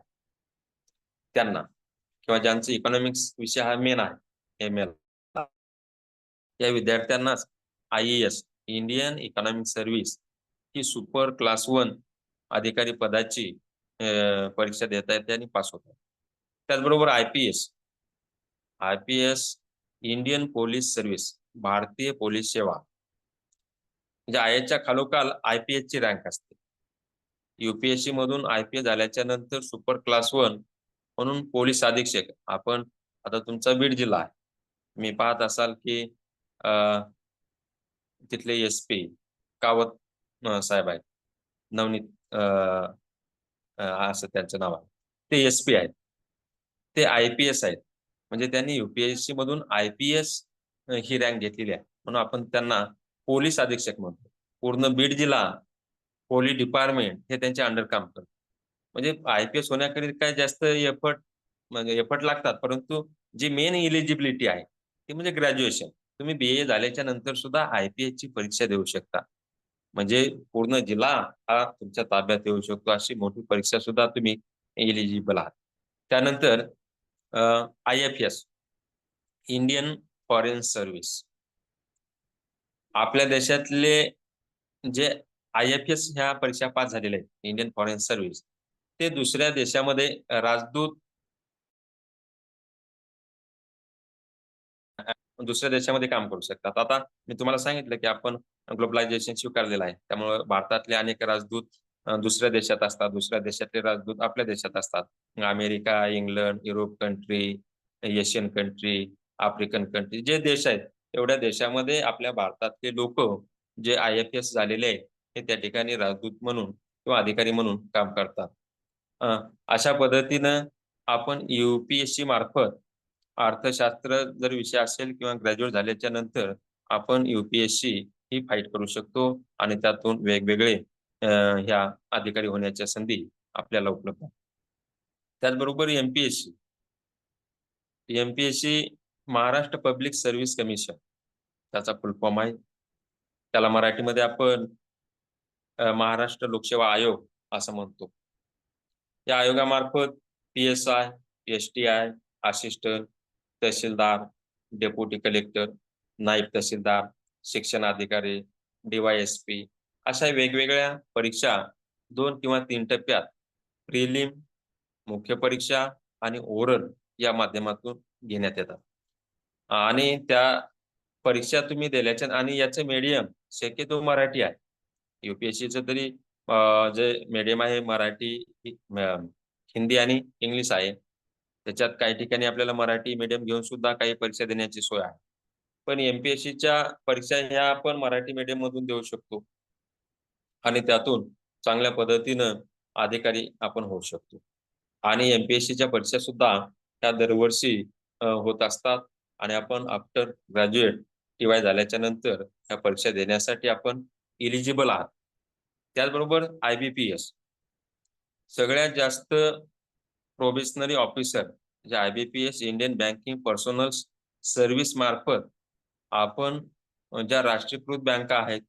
त्यांना, किंवा ज्यांचा इकॉनॉमिक्स विषय हा मेन आहे ML, या विद्यार्थ्यांनाच IES, इंडियन इकॉनॉमिक सर्व्हिस ही सुपर क्लास 1 अधिकारी पदाची परीक्षा देता येते आणि पास होतात. त्याचबरोबर IPS, इंडियन पोलीस सर्व्हिस, भारतीय पोलीस सेवा, म्हणजे IASच्या खालोखाल IPS ची रँक असते. युपीएससी मधून IPS झाल्याच्या नंतर सुपर क्लास 1 म्हणून पोलीस अधीक्षक, आपण आता तुमचा बीड जिल्हा आहे, मी पाहत असाल की तिथले SP कावत साहेब आहेत, नवनीत असं त्यांचं नाव आहे, ते SP आहेत, ते IPS आहेत. म्हणजे त्यांनी युपीएससी मधून IPS ही रँक घेतलेली आहे, म्हणून आपण त्यांना पोलीस अधीक्षक म्हणतो. पूर्ण बीड जिल्हा पोलीस डिपार्टमेंट हे त्यांच्या अंडर काम करतं. म्हणजे IPS होण्याकरिता काय जास्त एफर्ट लागतात, परंतु जी मेन इलिजिबिलिटी आहे ती म्हणजे ग्रॅज्युएशन. तुम्ही BA झाल्याच्या नंतर सुद्धा IPS ची परीक्षा देऊ शकता. म्हणजे पूर्ण जिल्हा हा तुमच्या ताब्यात येऊ शकतो, अशी मोठी परीक्षा सुद्धा तुम्ही इलिजिबल आहात. त्यानंतर IFS, इंडियन फॉरेन सर्व्हिस, आपल्या देशातले जे IFS ह्या परीक्षा पास झालेले आहेत, इंडियन फॉरेन सर्व्हिस, ते दुसऱ्या देशामध्ये राजदूत, दुसऱ्या देशामध्ये काम करू शकतात. आता मी तुम्हाला सांगितलं की आपण ग्लोबलायझेशन स्वीकारलेलं आहे, त्यामुळे भारतातले अनेक राजदूत दुसऱ्या देशात असतात, दुसऱ्या देशातले राजदूत आपल्या देशात असतात. America, England, Europe country, Asian country, African country, जे देश आहेत एवढ्या देशामध्ये आपल्या भारतातले लोक जे IFS झालेले आहेत हे त्या ठिकाणी राजदूत म्हणून किंवा अधिकारी म्हणून काम करतात. अशा पद्धतीनं आपण UPSC मार्फत अर्थशास्त्र जर विषय असेल किंवा ग्रॅज्युएट झाल्याच्या नंतर आपण UPSC ही फाईट करू शकतो आणि त्यातून वेगवेगळे ह्या अधिकारी होण्याच्या संधी आपल्याला उपलब्ध आहेत. त्याचबरोबर MPSC Maharashtra public service commission त्याचा फुल फॉर्म आहे. त्याला मराठीमध्ये आपण महाराष्ट्र लोकसेवा आयोग असं म्हणतो. या आयोगामार्फत PSI, STI, असिस्टंट तहसीलदार, डेप्युटी कलेक्टर, नायब तहसीलदार, शिक्षण अधिकारी, DYSP अशा वेगवेगळ्या परीक्षा 2 किंवा 3 टप्प्यात प्रिलिम, मुख्य परीक्षा आणि ओरल या माध्यमातून घेण्यात येतात. आणि त्या परीक्षा तुम्ही दिल्याच्या आणि याचं मीडियम शक्यतो मराठी आहे. UPSCचं तरी जे मीडियम आहे मराठी, हिंदी आणि इंग्लिश आहे. त्याच्यात काही ठिकाणी आपल्याला मराठी मीडियम घेऊन सुद्धा काही परीक्षा देण्याची सोय आहे. पण MPSCच्या परीक्षा ह्या आपण मराठी मीडियम मधून देऊ शकतो आणि त्यातून चांगल्या पद्धतीनं अधिकारी आपण होऊ शकतो. आणि MPSCच्या परीक्षा सुद्धा त्या दरवर्षी होत असतात आणि आपण आफ्टर ग्रॅज्युएट TY झाल्याच्या नंतर त्या परीक्षा देण्यासाठी आपण इलिजिबल आहात. त्याचबरोबर IBPS सगळ्यात जास्त प्रोबेशनरी ऑफिसर जे IBPS Indian banking personal service मार्फत आपण ज्या राष्ट्रीयकृत बँका आहेत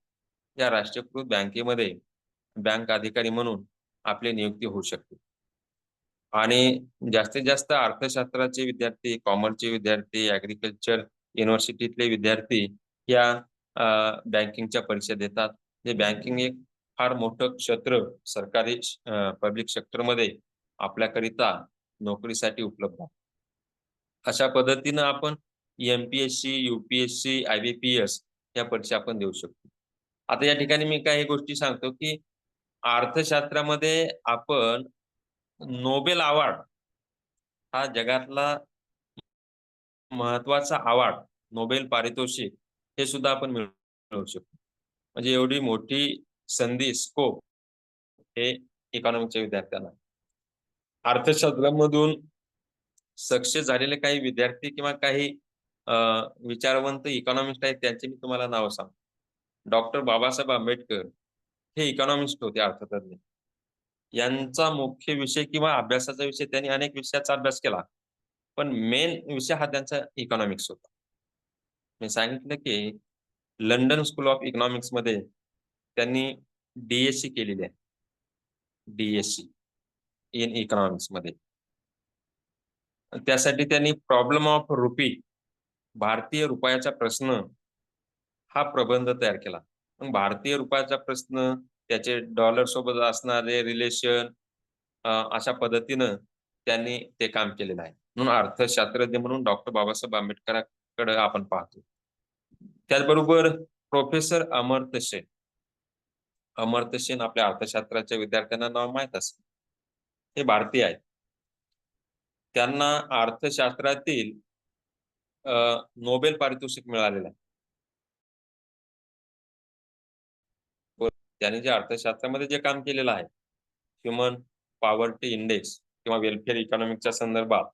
त्या राष्ट्रीयकृत बँकेमध्ये बँक अधिकारी म्हणून आपली नियुक्ती होऊ शकते. आणि जास्तीत जास्त अर्थशास्त्राचे विद्यार्थी, कॉमर्सचे विद्यार्थी, ऍग्रिकल्चर युनिव्हर्सिटीतले विद्यार्थी या बँकिंगच्या परीक्षा देतात. हे बँकिंग एक फार मोठं क्षेत्र सरकारी पब्लिक सेक्टरमध्ये आपल्याकरिता नोकरीसाठी उपलब्ध आहे. अशा पद्धतीनं आपण MPSC, UPSC, IBPS या परीक्षा आपण देऊ शकतो. आता या ठिकाणी मी काही गोष्टी सांगतो की अर्थशास्त्रामध्ये आपण नोबेल अवॉर्ड हा जगातला महत्वाचा अवॉर्ड, नोबेल पारितोषिक हे सुद्धा आपण मिळवू शकतो. म्हणजे एवढी मोठी संधी, स्कोप हे इकॉनॉमिक्सच्या विद्यार्थ्यांना. अर्थशास्त्रामधून सक्सेस झालेले काही विद्यार्थी किंवा काही विचारवंत इकॉनॉमिस्ट आहेत त्यांचे मी तुम्हाला नाव सांगतो. डॉक्टर बाबासाहेब आंबेडकर हे इकॉनॉमिस्ट होते, अर्थतज्ञ. यांचा मुख्य विषय किंवा अभ्यासाचा विषय, त्यांनी अनेक विषयाचा अभ्यास केला पण मेन विषय हा त्यांचा इकॉनॉमिक्स होता. मी सांगितलं की लंडन स्कूल ऑफ इकॉनॉमिक्स मध्ये त्यांनी DSc केलेली आहे. DSc इन इकॉनॉमिक्स मध्ये. त्यासाठी त्यांनी प्रॉब्लेम ऑफ रुपी, भारतीय रुपयाचा प्रश्न हा प्रबंध तयार केला. मग भारतीय रुपयाचा प्रश्न, त्याचे डॉलर सोबत असणारे रिलेशन, अशा पद्धतीनं त्यांनी ते काम केलेलं आहे. म्हणून अर्थशास्त्रज्ञ म्हणून डॉक्टर बाबासाहेब आंबेडकरांकडे आपण पाहतो. त्याचबरोबर प्रोफेसर अमर्त्य सेन. अमर्त्य सेन आपल्या अर्थशास्त्राच्या विद्यार्थ्यांना नाव माहित असेल. हे भारतीय आहेत. त्यांना अर्थशास्त्रातील नोबेल पारितोषिक मिळालेलं आहे. त्यांनी जे अर्थशास्त्रामध्ये जे काम केलेलं आहे, ह्युमन पॉवर्टी इंडेक्स किंवा वेलफेअर इकॉनॉमिकच्या संदर्भात,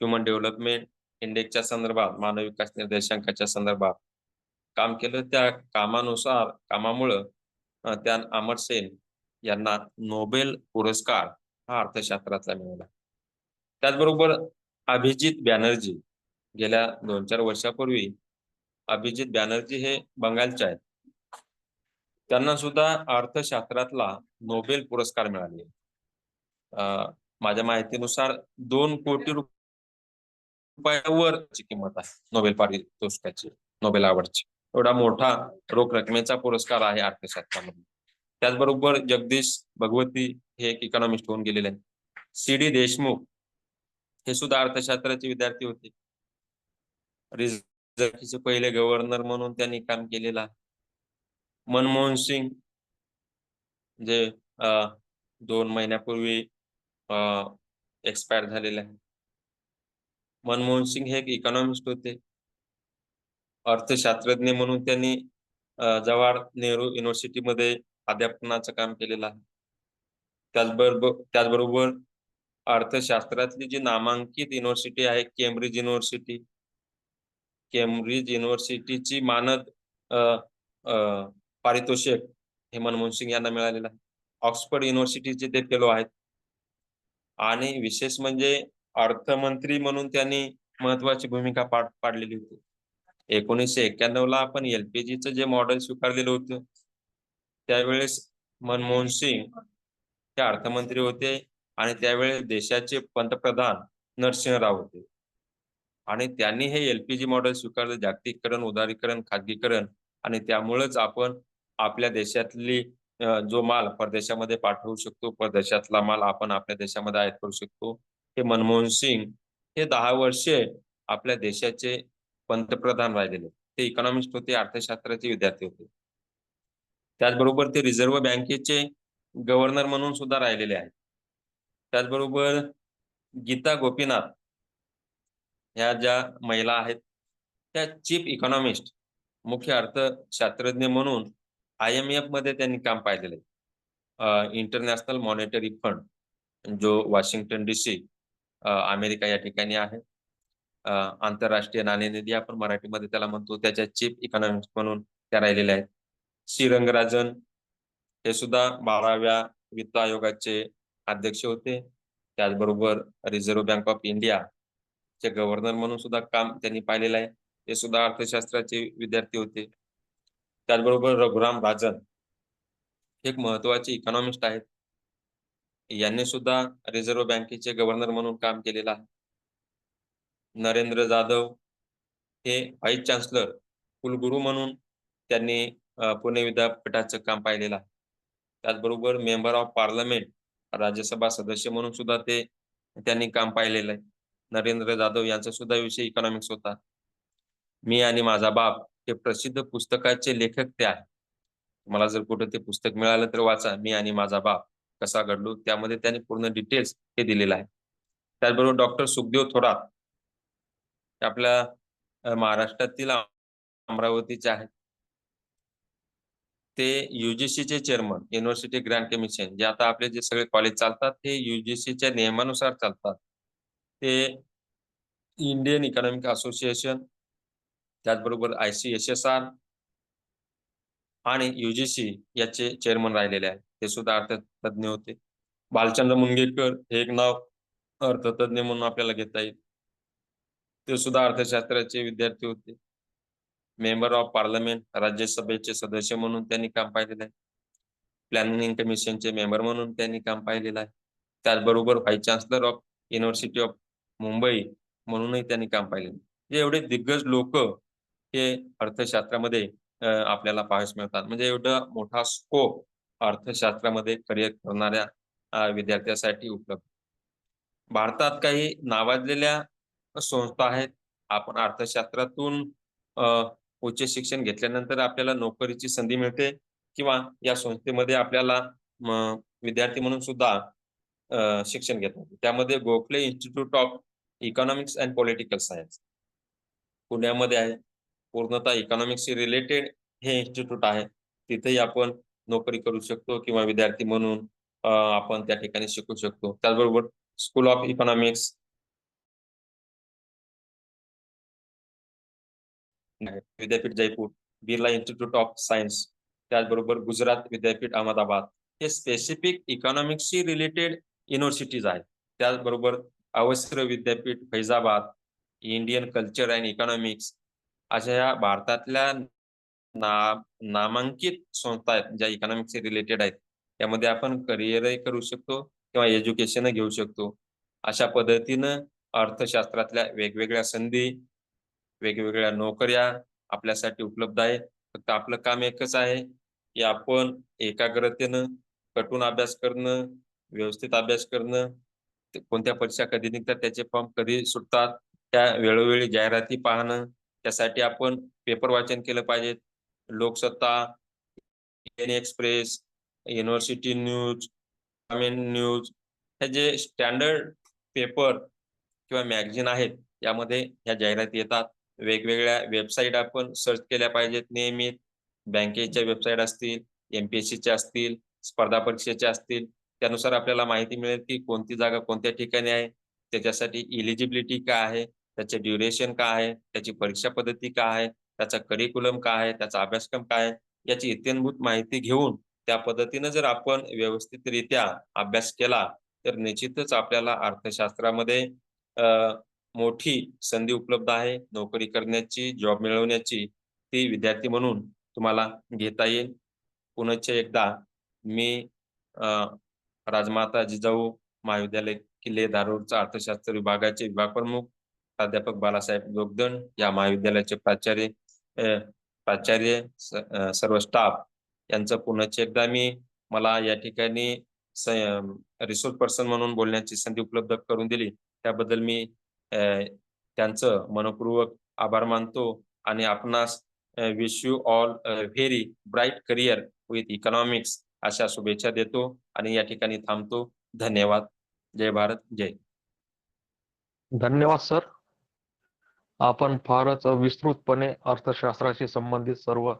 ह्युमन डेव्हलपमेंट इंडेक्सच्या संदर्भात, मानव विकास निर्देशांकाच्या संदर्भात काम केलं. त्या कामामुळं त्या अमर्त्य सेन यांना नोबेल पुरस्कार हा अर्थशास्त्राचा मिळाला. त्याचबरोबर अभिजित बॅनर्जी, गेल्या 2-4 वर्षापूर्वी अभिजित बॅनर्जी हे बंगालचे आहेत. त्यांना सुद्धा अर्थशास्त्रातला नोबेल पुरस्कार मिळाले. माझ्या माहितीनुसार 2 कोटी रुपयावरची किंमत आहे नोबेल पारितोषिकाची, नोबेल अवॉर्डची. एवढा मोठा रोख रकमेचा पुरस्कार आहे अर्थशास्त्रामध्ये. त्याचबरोबर जगदीश भगवती हे एक इकॉनॉमिस्ट होऊन गेलेले आहेत. CD देशमुख हे सुद्धा अर्थशास्त्राचे विद्यार्थी होते. रिझर्व्हचे पहिले गव्हर्नर म्हणून त्यांनी काम केलेलं आहे. मनमोहन सिंग जे 2 महिन्यापूर्वी एक्सपायर झालेले आहे. मनमोहन सिंग हे एक इकॉनॉमिस्ट होते. अर्थशास्त्रज्ञ म्हणून त्यांनी जवाहर नेहरू युनिव्हर्सिटीमध्ये अध्यापनाचं काम केलेलं आहे. त्याचबरोबर अर्थशास्त्रातली जी नामांकित युनिव्हर्सिटी आहे केम्ब्रिज युनिव्हर्सिटी, केम्ब्रिज युनिव्हर्सिटीची मानद अ, अ, पारितोषिक हे मनमोहन सिंग यांना मिळालेलं आहे. ऑक्सफर्ड युनिव्हर्सिटीचे ते फेलो आहेत. आणि विशेष म्हणजे अर्थमंत्री म्हणून त्यांनी महत्वाची भूमिका पाडलेली होती. 1991 ला आपण एलपीजीचं जे मॉडेल स्वीकारलेलं होतं, त्यावेळेस मनमोहन सिंग हे अर्थमंत्री होते आणि त्यावेळेस देशाचे पंतप्रधान नरसिंह राव होते. आणि त्यांनी हे एलपीजी मॉडेल स्वीकारलं. जागतिकीकरण, उदारीकरण, खाजगीकरण आणि त्यामुळेच आपण आपल्या देशातली जो माल परदेशामध्ये पाठवू शकतो, परदेशातला माल आपण आपल्या देशामध्ये आयात करू शकतो. हे मनमोहन सिंग हे 10 वर्षे आपल्या देशाचे पंतप्रधान राहिलेले. ते इकॉनॉमिस्ट होते, अर्थशास्त्राचे विद्यार्थी होते. त्याचबरोबर ते रिझर्व्ह बँकेचे गव्हर्नर म्हणून सुद्धा राहिलेले आहेत. त्याचबरोबर गीता गोपीनाथ ह्या ज्या महिला आहेत, त्या चीफ इकॉनॉमिस्ट, मुख्य अर्थशास्त्रज्ञ म्हणून IMF मध्ये त्यांनी काम पाहिलेलं आहे. इंटरनॅशनल मॉनिटरी फंड जो वॉशिंग्टन DC अमेरिका या ठिकाणी आहे. आंतरराष्ट्रीय नाणेनिधी आपण मराठीमध्ये त्याला म्हणतो, त्याच्या चीफ इकॉनॉमिस्ट म्हणून त्या राहिलेल्या आहेत. सी रंगराजन हे सुद्धा 12व्या वित्त आयोगाचे अध्यक्ष होते. त्याचबरोबर रिझर्व्ह बँक ऑफ इंडिया चे गव्हर्नर म्हणून सुद्धा काम त्यांनी पाहिलेलं आहे. ते सुद्धा अर्थशास्त्राचे विद्यार्थी होते. त्याचबरोबर रघुराम राजन एक महत्वाचे इकॉनॉमिस्ट आहेत. यांनी सुद्धा रिझर्व्ह बँकेचे गव्हर्नर म्हणून काम केलेलं आहे. नरेंद्र जाधव हे व्हाईस चान्सलर, कुलगुरू म्हणून त्यांनी पुणे विद्यापीठाचं काम पाहिलेलं आहे. त्याचबरोबर मेंबर ऑफ पार्लमेंट, राज्यसभा सदस्य म्हणून सुद्धा त्यांनी काम पाहिलेलं आहे. नरेंद्र जाधव यांचा सुद्धा विषय इकॉनॉमिक्स होता. मी आणि माझा बाप हे प्रसिद्ध पुस्तकाचे लेखक ते आहेत. मला जर कुठे ते पुस्तक मिळालं तर वाचा, मी आणि माझा बाप कसा घडलो. त्यामध्ये त्यांनी पूर्ण डिटेल्स हे दिलेलं आहे. त्याचबरोबर डॉक्टर सुखदेव थोरात आपल्या महाराष्ट्रातील अमरावतीचे आहेत. ते UGCचे चेअरमन, युनिव्हर्सिटी ग्रँड कमिशन, जे आता आपले जे सगळे कॉलेज चालतात ते UGCच्या नियमानुसार चालतात. ते इंडियन इकॉनॉमिक असोसिएशन, त्याचबरोबर ICSSR आणि UGC याचे चेअरमन राहिलेले आहेत. ते सुद्धा अर्थतज्ञ होते. भालचंद्र मुनगेकर हे एक नाव अर्थतज्ञ म्हणून आपल्याला घेता येईल. ते सुद्धा अर्थशास्त्राचे विद्यार्थी होते. मेंबर ऑफ पार्लमेंट, राज्यसभेचे सदस्य म्हणून त्यांनी काम पाहिलेलं आहे. प्लॅनिंग कमिशनचे मेंबर म्हणून त्यांनी काम पाहिलेलं आहे. त्याचबरोबर vice chancellor of university of Mumbai म्हणूनही त्यांनी काम पाहिलेलं आहे. म्हणजे एवढे दिग्गज लोक हे अर्थशास्त्रामध्ये आपल्याला पाहायला मिळतात. म्हणजे एवढा मोठा स्कोप अर्थशास्त्रामध्ये करिअर करणाऱ्या विद्यार्थ्यांसाठी उपलब्ध. भारतात काही नावाजलेल्या संस्था आहेत. आपण अर्थशास्त्रातून उच्च शिक्षण घेतल्यानंतर आपल्याला नोकरीची संधी मिळते किंवा या संस्थेमध्ये आपल्याला विद्यार्थी म्हणून सुद्धा शिक्षण घेतात. त्यामध्ये Gokhale institute of economics and political science पुण्यामध्ये आहे. पूर्णतः इकॉनॉमिक्सशी रिलेटेड हे इन्स्टिट्यूट आहे. तिथेही आपण नोकरी करू शकतो किंवा विद्यार्थी म्हणून आपण त्या ठिकाणी शिकू शकतो. त्याचबरोबर स्कूल ऑफ इकॉनॉमिक्स विद्यापीठ Jaipur, Birla institute of science, त्याचबरोबर गुजरात विद्यापीठ अहमदाबाद हे स्पेसिफिक इकॉनॉमिक्सशी रिलेटेड युनिव्हर्सिटीज आहेत. त्याचबरोबर अवसर विद्यापीठ Faizabad, Indian culture and economics अशा या भारतातल्या नामांकित संस्था आहेत ज्या इकॉनॉमिक्सशी रिलेटेड आहेत. त्यामध्ये आपण करिअरही करू शकतो किंवा एज्युकेशन घेऊ शकतो. अशा पद्धतीनं अर्थशास्त्रातल्या वेगवेगळ्या संधी, वेगवेगळ्या नोकऱ्या आपल्यासाठी उपलब्ध आहे. फक्त आपलं काम एकच आहे की आपण एकाग्रतेनं कठोर अभ्यास करणं, व्यवस्थित अभ्यास करणं, कोणत्या परीक्षा कधी निघतात, त्याचे फॉर्म कधी सुटतात, त्या वेळोवेळी जाहिराती पाहणं. त्यासाठी आपण पेपर वाचन केलं पाहिजे. Loksatta, Indian express, university news, news हे जे स्टँडर्ड पेपर किंवा मॅगझिन आहेत यामध्ये ह्या जाहिराती येतात. वेगवेगळ्या वेबसाईट आपण सर्च केल्या पाहिजेत नियमित. बँकेच्या वेबसाईट असतील, MPSCच्या असतील, स्पर्धा परीक्षेच्या असतील, त्यानुसार आपल्याला माहिती मिळेल की कोणती जागा कोणत्या ठिकाणी आहे, त्याच्यासाठी इलिजिबिलिटी काय आहे, त्याचे ड्युरेशन काय आहे, त्याची परीक्षा पद्धती काय आहे, त्याचा करिक्युलम काय आहे, त्याचा अभ्यासक्रम काय आहे, याची इत्थंभूत माहिती घेऊन त्या पद्धतीनं जर आपण व्यवस्थितरित्या अभ्यास केला तर निश्चितच आपल्याला अर्थशास्त्रामध्ये मोठी संधी उपलब्ध आहे नोकरी करण्याची, जॉब मिळवण्याची. ती विद्यार्थी म्हणून तुम्हाला घेता येईल. पुनश्च एकदा मी राजमाता जिजाऊ महाविद्यालय किल्ले धारूरचा अर्थशास्त्र विभागाचे विभाग प्रमुख प्राध्यापक बालासाहेब जोगदंड, या महाविद्यालयाचे प्राचार्य सर्व स्टाफ यांचं पुनश्च एकदा मला या ठिकाणी रिसोर्स पर्सन म्हणून बोलण्याची संधी उपलब्ध करून दिली त्याबद्दल मी त्यांचं मनपूर्वक आभार मानतो आणि आपणास wish you all very bright career with economics अशा शुभेच्छा देतो आणि या ठिकाणी थांबतो. धन्यवाद. जय भारत, जय. धन्यवाद सर. आपण फारच विस्तृतपणे अर्थशास्त्राशी संबंधित सर्व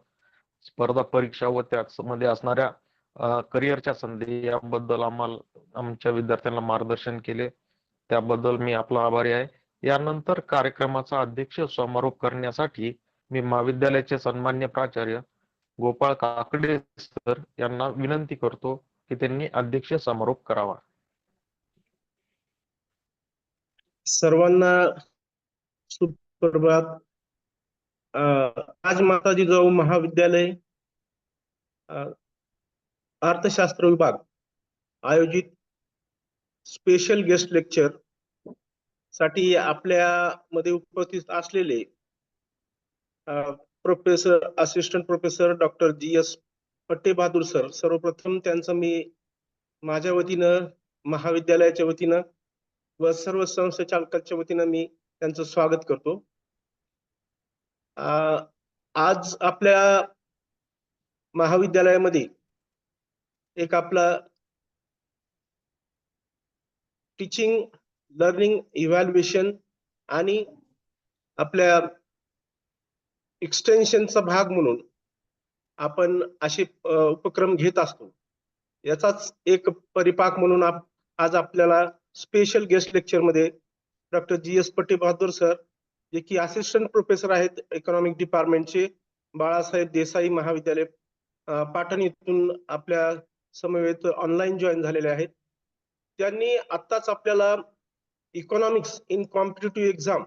स्पर्धा परीक्षा व त्यामध्ये असणाऱ्या करिअरच्या संधी याबद्दल आमच्या विद्यार्थ्यांना मार्गदर्शन केले, त्याबद्दल मी आपला आभारी आहे. यानंतर कार्यक्रमाचा अध्यक्ष समारोप करण्यासाठी मी महाविद्यालयाचे सन्मान्य प्राचार्य गोपाळ काकडे सर यांना विनंती करतो की त्यांनी अध्यक्ष समारोप करावा. सर्वांना सुप्रभात. आज माता जिजाऊ महाविद्यालय अर्थशास्त्र विभाग आयोजित स्पेशल गेस्ट लेक्चर साठी आपल्या मध्ये उपस्थित असलेले professor assistant professor doctor GS Pattebahadur sir, सर्वप्रथम त्यांचं मी माझ्या वतीनं, महाविद्यालयाच्या वतीनं व सर्व संस्थाचालकांच्या वतीनं मी त्यांचं स्वागत करतो. आज आपल्या महाविद्यालयामध्ये एक आपला टीचिंग लर्निंग इव्हॅल्युएशन आणि आपल्या एक्सटेन्शनचा भाग म्हणून आपण असे उपक्रम घेत असतो. याचाच एक परिपाक म्हणून आज आपल्याला स्पेशल गेस्ट लेक्चर मध्ये डॉक्टर GS पट्टेबहादूर सर, जे की असिस्टंट प्रोफेसर आहेत इकॉनॉमिक डिपार्टमेंटचे, बाळासाहेब देसाई महाविद्यालय पाटण येथून आपल्या समवेत ऑनलाईन जॉईन झालेले आहेत. त्यांनी आत्ताच आपल्याला इकॉनॉमिक्स इन कॉम्पिटिटिव्ह एक्झाम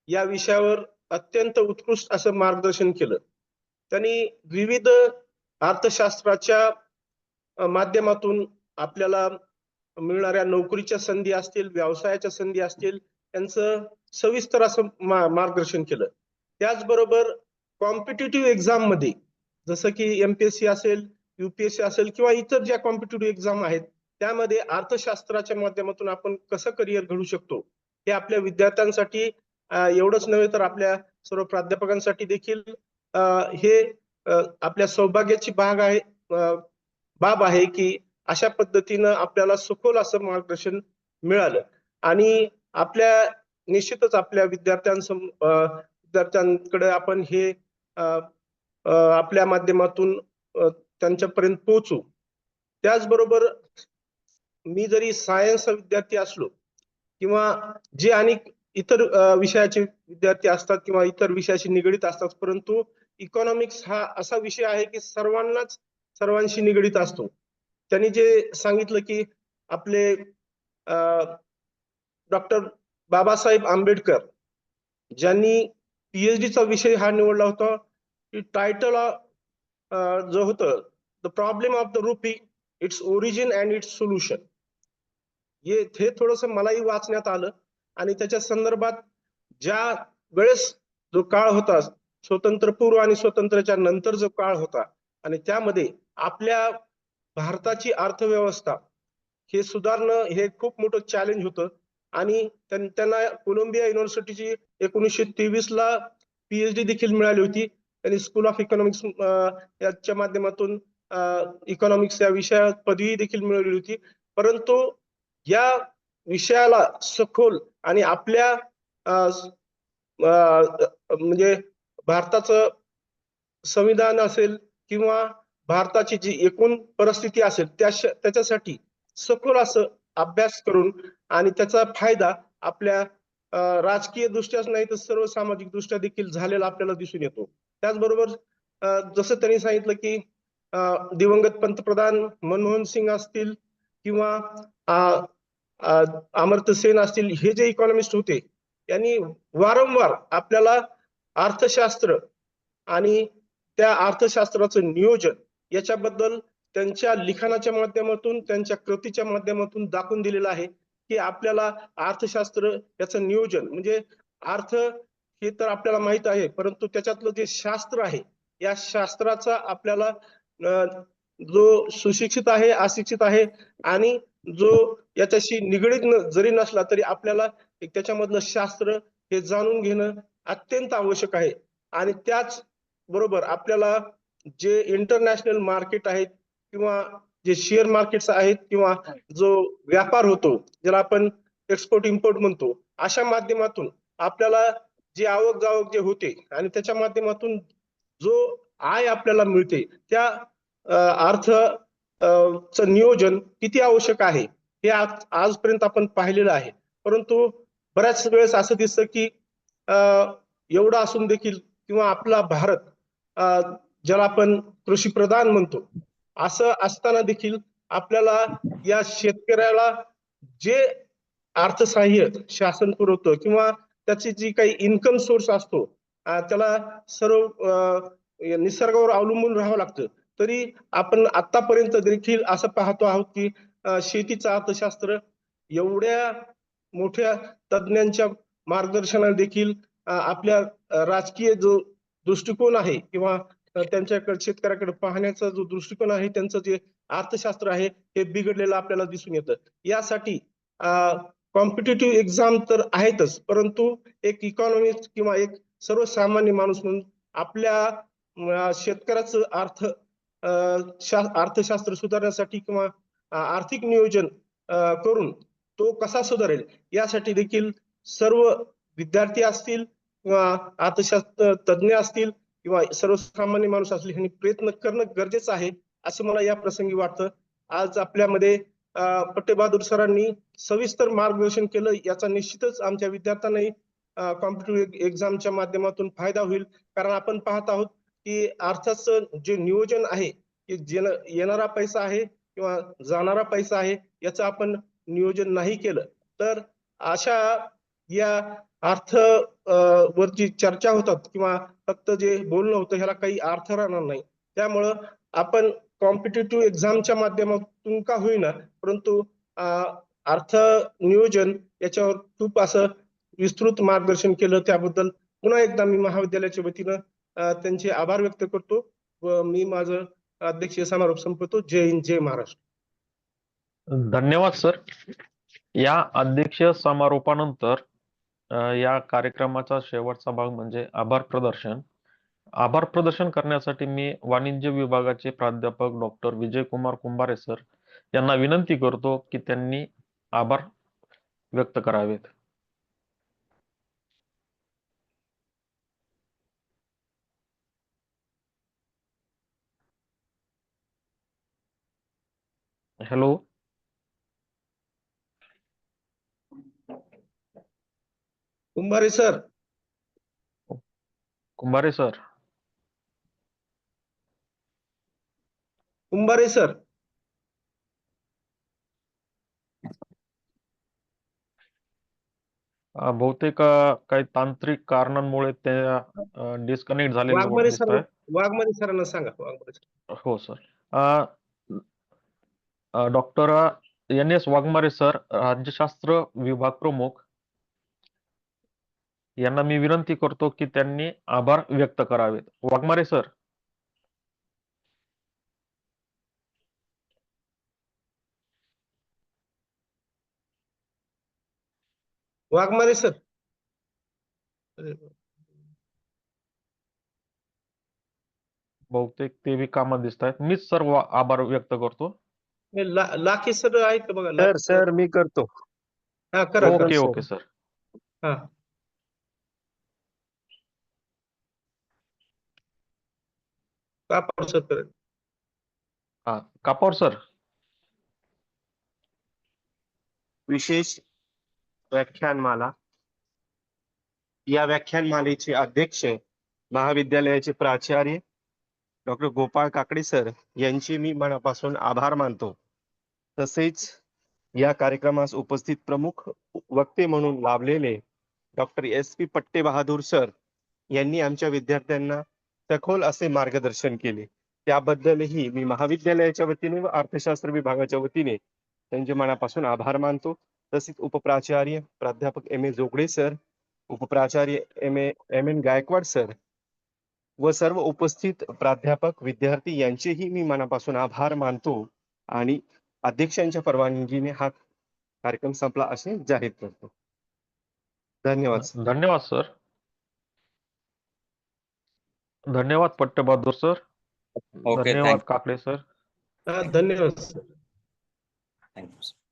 या विषयावर अत्यंत उत्कृष्ट असं मार्गदर्शन केलं. त्यांनी विविध अर्थशास्त्राच्या माध्यमातून आपल्याला मिळणाऱ्या नोकरीच्या संधी असतील, व्यवसायाच्या संधी असतील, त्यांचं सविस्तर असं मार्गदर्शन केलं. त्याचबरोबर कॉम्पिटिटिव्ह एक्झाम मध्ये जसं की MPSC असेल, UPSC असेल किंवा इतर ज्या कॉम्पिटिटिव्ह एक्झाम आहेत त्यामध्ये अर्थशास्त्राच्या माध्यमातून आपण कसं करिअर घडू शकतो हे आपल्या विद्यार्थ्यांसाठी एवढंच नव्हे तर आपल्या सर्व प्राध्यापकांसाठी देखील हे आपल्या सौभाग्याची बाब आहे की अशा पद्धतीनं आपल्याला सखोल असं मार्गदर्शन मिळालं. आणि निश्चितच आपल्या विद्यार्थ्यांकडे आपण हे आपल्या माध्यमातून त्यांच्यापर्यंत पोहोचू. त्याचबरोबर मी जरी सायन्स विद्यार्थी असलो किंवा जे अनेक इतर विषयाचे विद्यार्थी असतात किंवा इतर विषयाशी निगडीत असतात, परंतु इकॉनॉमिक्स हा असा विषय आहे की सर्वांशी निगडीत असतो. त्यांनी जे सांगितलं की आपले डॉक्टर बाबासाहेब आंबेडकर ज्यांनी PhD चा विषय हा निवडला होता की टायटल जो होतं the problem of the rupee, its origin and it's solution. हे थोडंसं मलाही वाचण्यात आलं आणि त्याच्या संदर्भात ज्या वेळेस जो काळ होता, स्वतंत्रपूर्व आणि स्वतंत्रच्या नंतर जो काळ होता, आणि त्यामध्ये आपल्या भारताची अर्थव्यवस्था हे सुधारणं हे खूप मोठं चॅलेंज होतं. आणि त्यांना कोलंबिया युनिव्हर्सिटीची 1923 ला PhD देखील मिळाली होती. त्यांनी स्कूल ऑफ इकॉनॉमिक्स याच्या माध्यमातून इकॉनॉमिक्स या विषयात पदवी देखील मिळवली होती. परंतु या विषयाला सखोल आणि आपल्या म्हणजे भारताचं संविधान असेल किंवा भारताची जी एकूण परिस्थिती असेल त्याच्यासाठी सखोल असं अभ्यास करून आणि त्याचा फायदा आपल्या राजकीय दृष्ट्याच नाही तर सर्व सामाजिक दृष्ट्या देखील झालेला आपल्याला दिसून येतो. त्याचबरोबर जसं त्यांनी सांगितलं की दिवंगत पंतप्रधान मनमोहन सिंग असतील किंवा अमर्त्य सेन असतील, हे जे इकॉनॉमिस्ट होते यांनी वारंवार आपल्याला अर्थशास्त्र आणि त्या अर्थशास्त्राचं नियोजन याच्याबद्दल त्यांच्या लिखाणाच्या माध्यमातून, त्यांच्या कृतीच्या माध्यमातून दाखवून दिलेलं आहे की आपल्याला अर्थशास्त्र याचं नियोजन म्हणजे अर्थ हे तर आपल्याला माहित आहे, परंतु त्याच्यातलं जे शास्त्र आहे या शास्त्राचा आपल्याला जो सुशिक्षित आहे, अशिक्षित आहे आणि जो याच्याशी निगडीत जरी नसला तरी आपल्याला त्याच्यामधलं शास्त्र हे जाणून घेणं अत्यंत आवश्यक आहे. आणि त्याच बरोबर आपल्याला जे इंटरनॅशनल मार्केट आहेत किंवा जे शेअर मार्केट्स आहेत किंवा जो व्यापार होतो ज्याला आपण एक्सपोर्ट इम्पोर्ट म्हणतो, अशा माध्यमातून आपल्याला जे आवक जावक जे होते आणि त्याच्या माध्यमातून जो आय आपल्याला मिळते त्या अर्थ चं नियोजन किती आवश्यक आहे हे आजपर्यंत आपण पाहिलेलं आहे. परंतु बऱ्याच वेळेस असं दिसतं की एवढं असून देखील किंवा आपला भारत ज्याला आपण कृषी प्रधान म्हणतो, असं असताना देखील आपल्याला या शेतकऱ्याला जे अर्थसहाय्य शासन पुरवतं किंवा त्याची जी काही इन्कम सोर्स असतो त्याला सर्व निसर्गावर अवलंबून राहावं लागतं. तरी आपण आतापर्यंत देखील असं पाहतो आहोत की शेतीचं अर्थशास्त्र एवढ्या मोठ्या तज्ञांच्या मार्गदर्शनाने देखील आपल्या राजकीय जो दृष्टिकोन आहे किंवा त्यांच्याकडे शेतकऱ्याकडे पाहण्याचा जो दृष्टिकोन आहे, त्यांचं जे अर्थशास्त्र आहे हे बिघडलेलं आपल्याला दिसून येतं. यासाठी कॉम्पिटिटिव्ह एक्झाम तर आहेतच, परंतु एक इकॉनॉमिस्ट किंवा एक सर्वसामान्य माणूस म्हणून आपल्या शेतकऱ्याचं अर्थशास्त्र सुधारण्यासाठी किंवा आर्थिक नियोजन करून तो कसा सुधारेल यासाठी देखील सर्व विद्यार्थी असतील किंवा अर्थशास्त्र तज्ञ असतील किंवा सर्वसामान्य माणूस असतील यांनी प्रयत्न करणं गरजेचं आहे असं मला या प्रसंगी वाटतं. आज आपल्यामध्ये पट्टेबहादूर सरांनी सविस्तर मार्गदर्शन केलं, याचा निश्चितच आमच्या विद्यार्थ्यांनाही कॉम्पिटिटिव्ह एक्झामच्या माध्यमातून फायदा होईल. कारण आपण पाहत आहोत की अर्थाचं जे नियोजन आहे की येणारा पैसा आहे किंवा जाणारा पैसा आहे याचं आपण नियोजन नाही केलं तर अशा या अर्थ वरची चर्चा होतात किंवा फक्त जे बोलणं होतं ह्याला काही अर्थ राहणार नाही. त्यामुळं आपण कॉम्पिटिटिव्ह एक्झामच्या माध्यमातून का होईना परंतु अर्थ नियोजन याच्यावर खूप असं विस्तृत मार्गदर्शन केलं, त्याबद्दल पुन्हा एकदा मी महाविद्यालयाच्या वतीनं त्यांचे आभार व्यक्त करतो व मी माझं अध्यक्षीय समारोप संपवतो. जय हिंद, जय महाराष्ट्र. धन्यवाद सर. या अध्यक्षीय समारोपानंतर या कार्यक्रमाचा शेवटचा भाग म्हणजे आभार प्रदर्शन. आभार प्रदर्शन करण्यासाठी मी वाणिज्य विभागाचे प्राध्यापक डॉक्टर विजयकुमार कुंभारे सर यांना विनंती करतो की त्यांनी आभार व्यक्त करावेत. Hello. Kumbhare sir. Kumbhare sir. Kumbhare sir. बहुतेक काही तांत्रिक कारणांमुळे ते डिस्कनेक्ट झालेले वाघमारे दिसत सर, आहे. वाघमारे सरांना सांगा. वाघमारे सर. हो sir. Doctor NS Waghmare sir, राज्यशास्त्र विभाग प्रमुख, यांना मी विनंती करतो की त्यांनी आभार व्यक्त करावेत. वाघमारे सर. वाघमारे सर. बहुतेक ते बी कामात दिसत आहेत. मीच सर्व आभार व्यक्त करतो. लाखे सर आहेत का बघा. सर सर मी करतो. हा करा. Okay okay sir. हा. कापड सर. हा, कापड सर. विशेष व्याख्यानमाला. या व्याख्यानमालेचे अध्यक्ष महाविद्यालयाचे प्राचार्य डॉक्टर गोपाळ काकडे सर यांचे मी मनापासून आभार मानतो. तसेच या कार्यक्रमास उपस्थित प्रमुख वक्ते म्हणून लाभलेले डॉक्टर SP पट्टे बहादूर सर यांनी आमच्या विद्यार्थ्यांना सखोल असे मार्गदर्शन केले. त्याबद्दलही मी महाविद्यालयाच्या वतीने व अर्थशास्त्र विभागाच्या वतीने त्यांचे मनापासून आभार मानतो. तसेच उपप्राचार्य प्राध्यापक M.A. जोगडे सर, उपप्राचार्य M.N. गायकवाड सर व सर्व उपस्थित प्राध्यापक विद्यार्थी यांचेही मी मनापासून आभार मानतो आणि अध्यक्षांच्या परवानगीने हा कार्यक्रम संपला असे जाहीर करतो. धन्यवाद सर. धन्यवाद सर. धन्यवाद पट्टे बहादूर सर. ओके, धन्यवाद थँक्यू. काकडे सर. धन्यवाद सर. थँक्यू.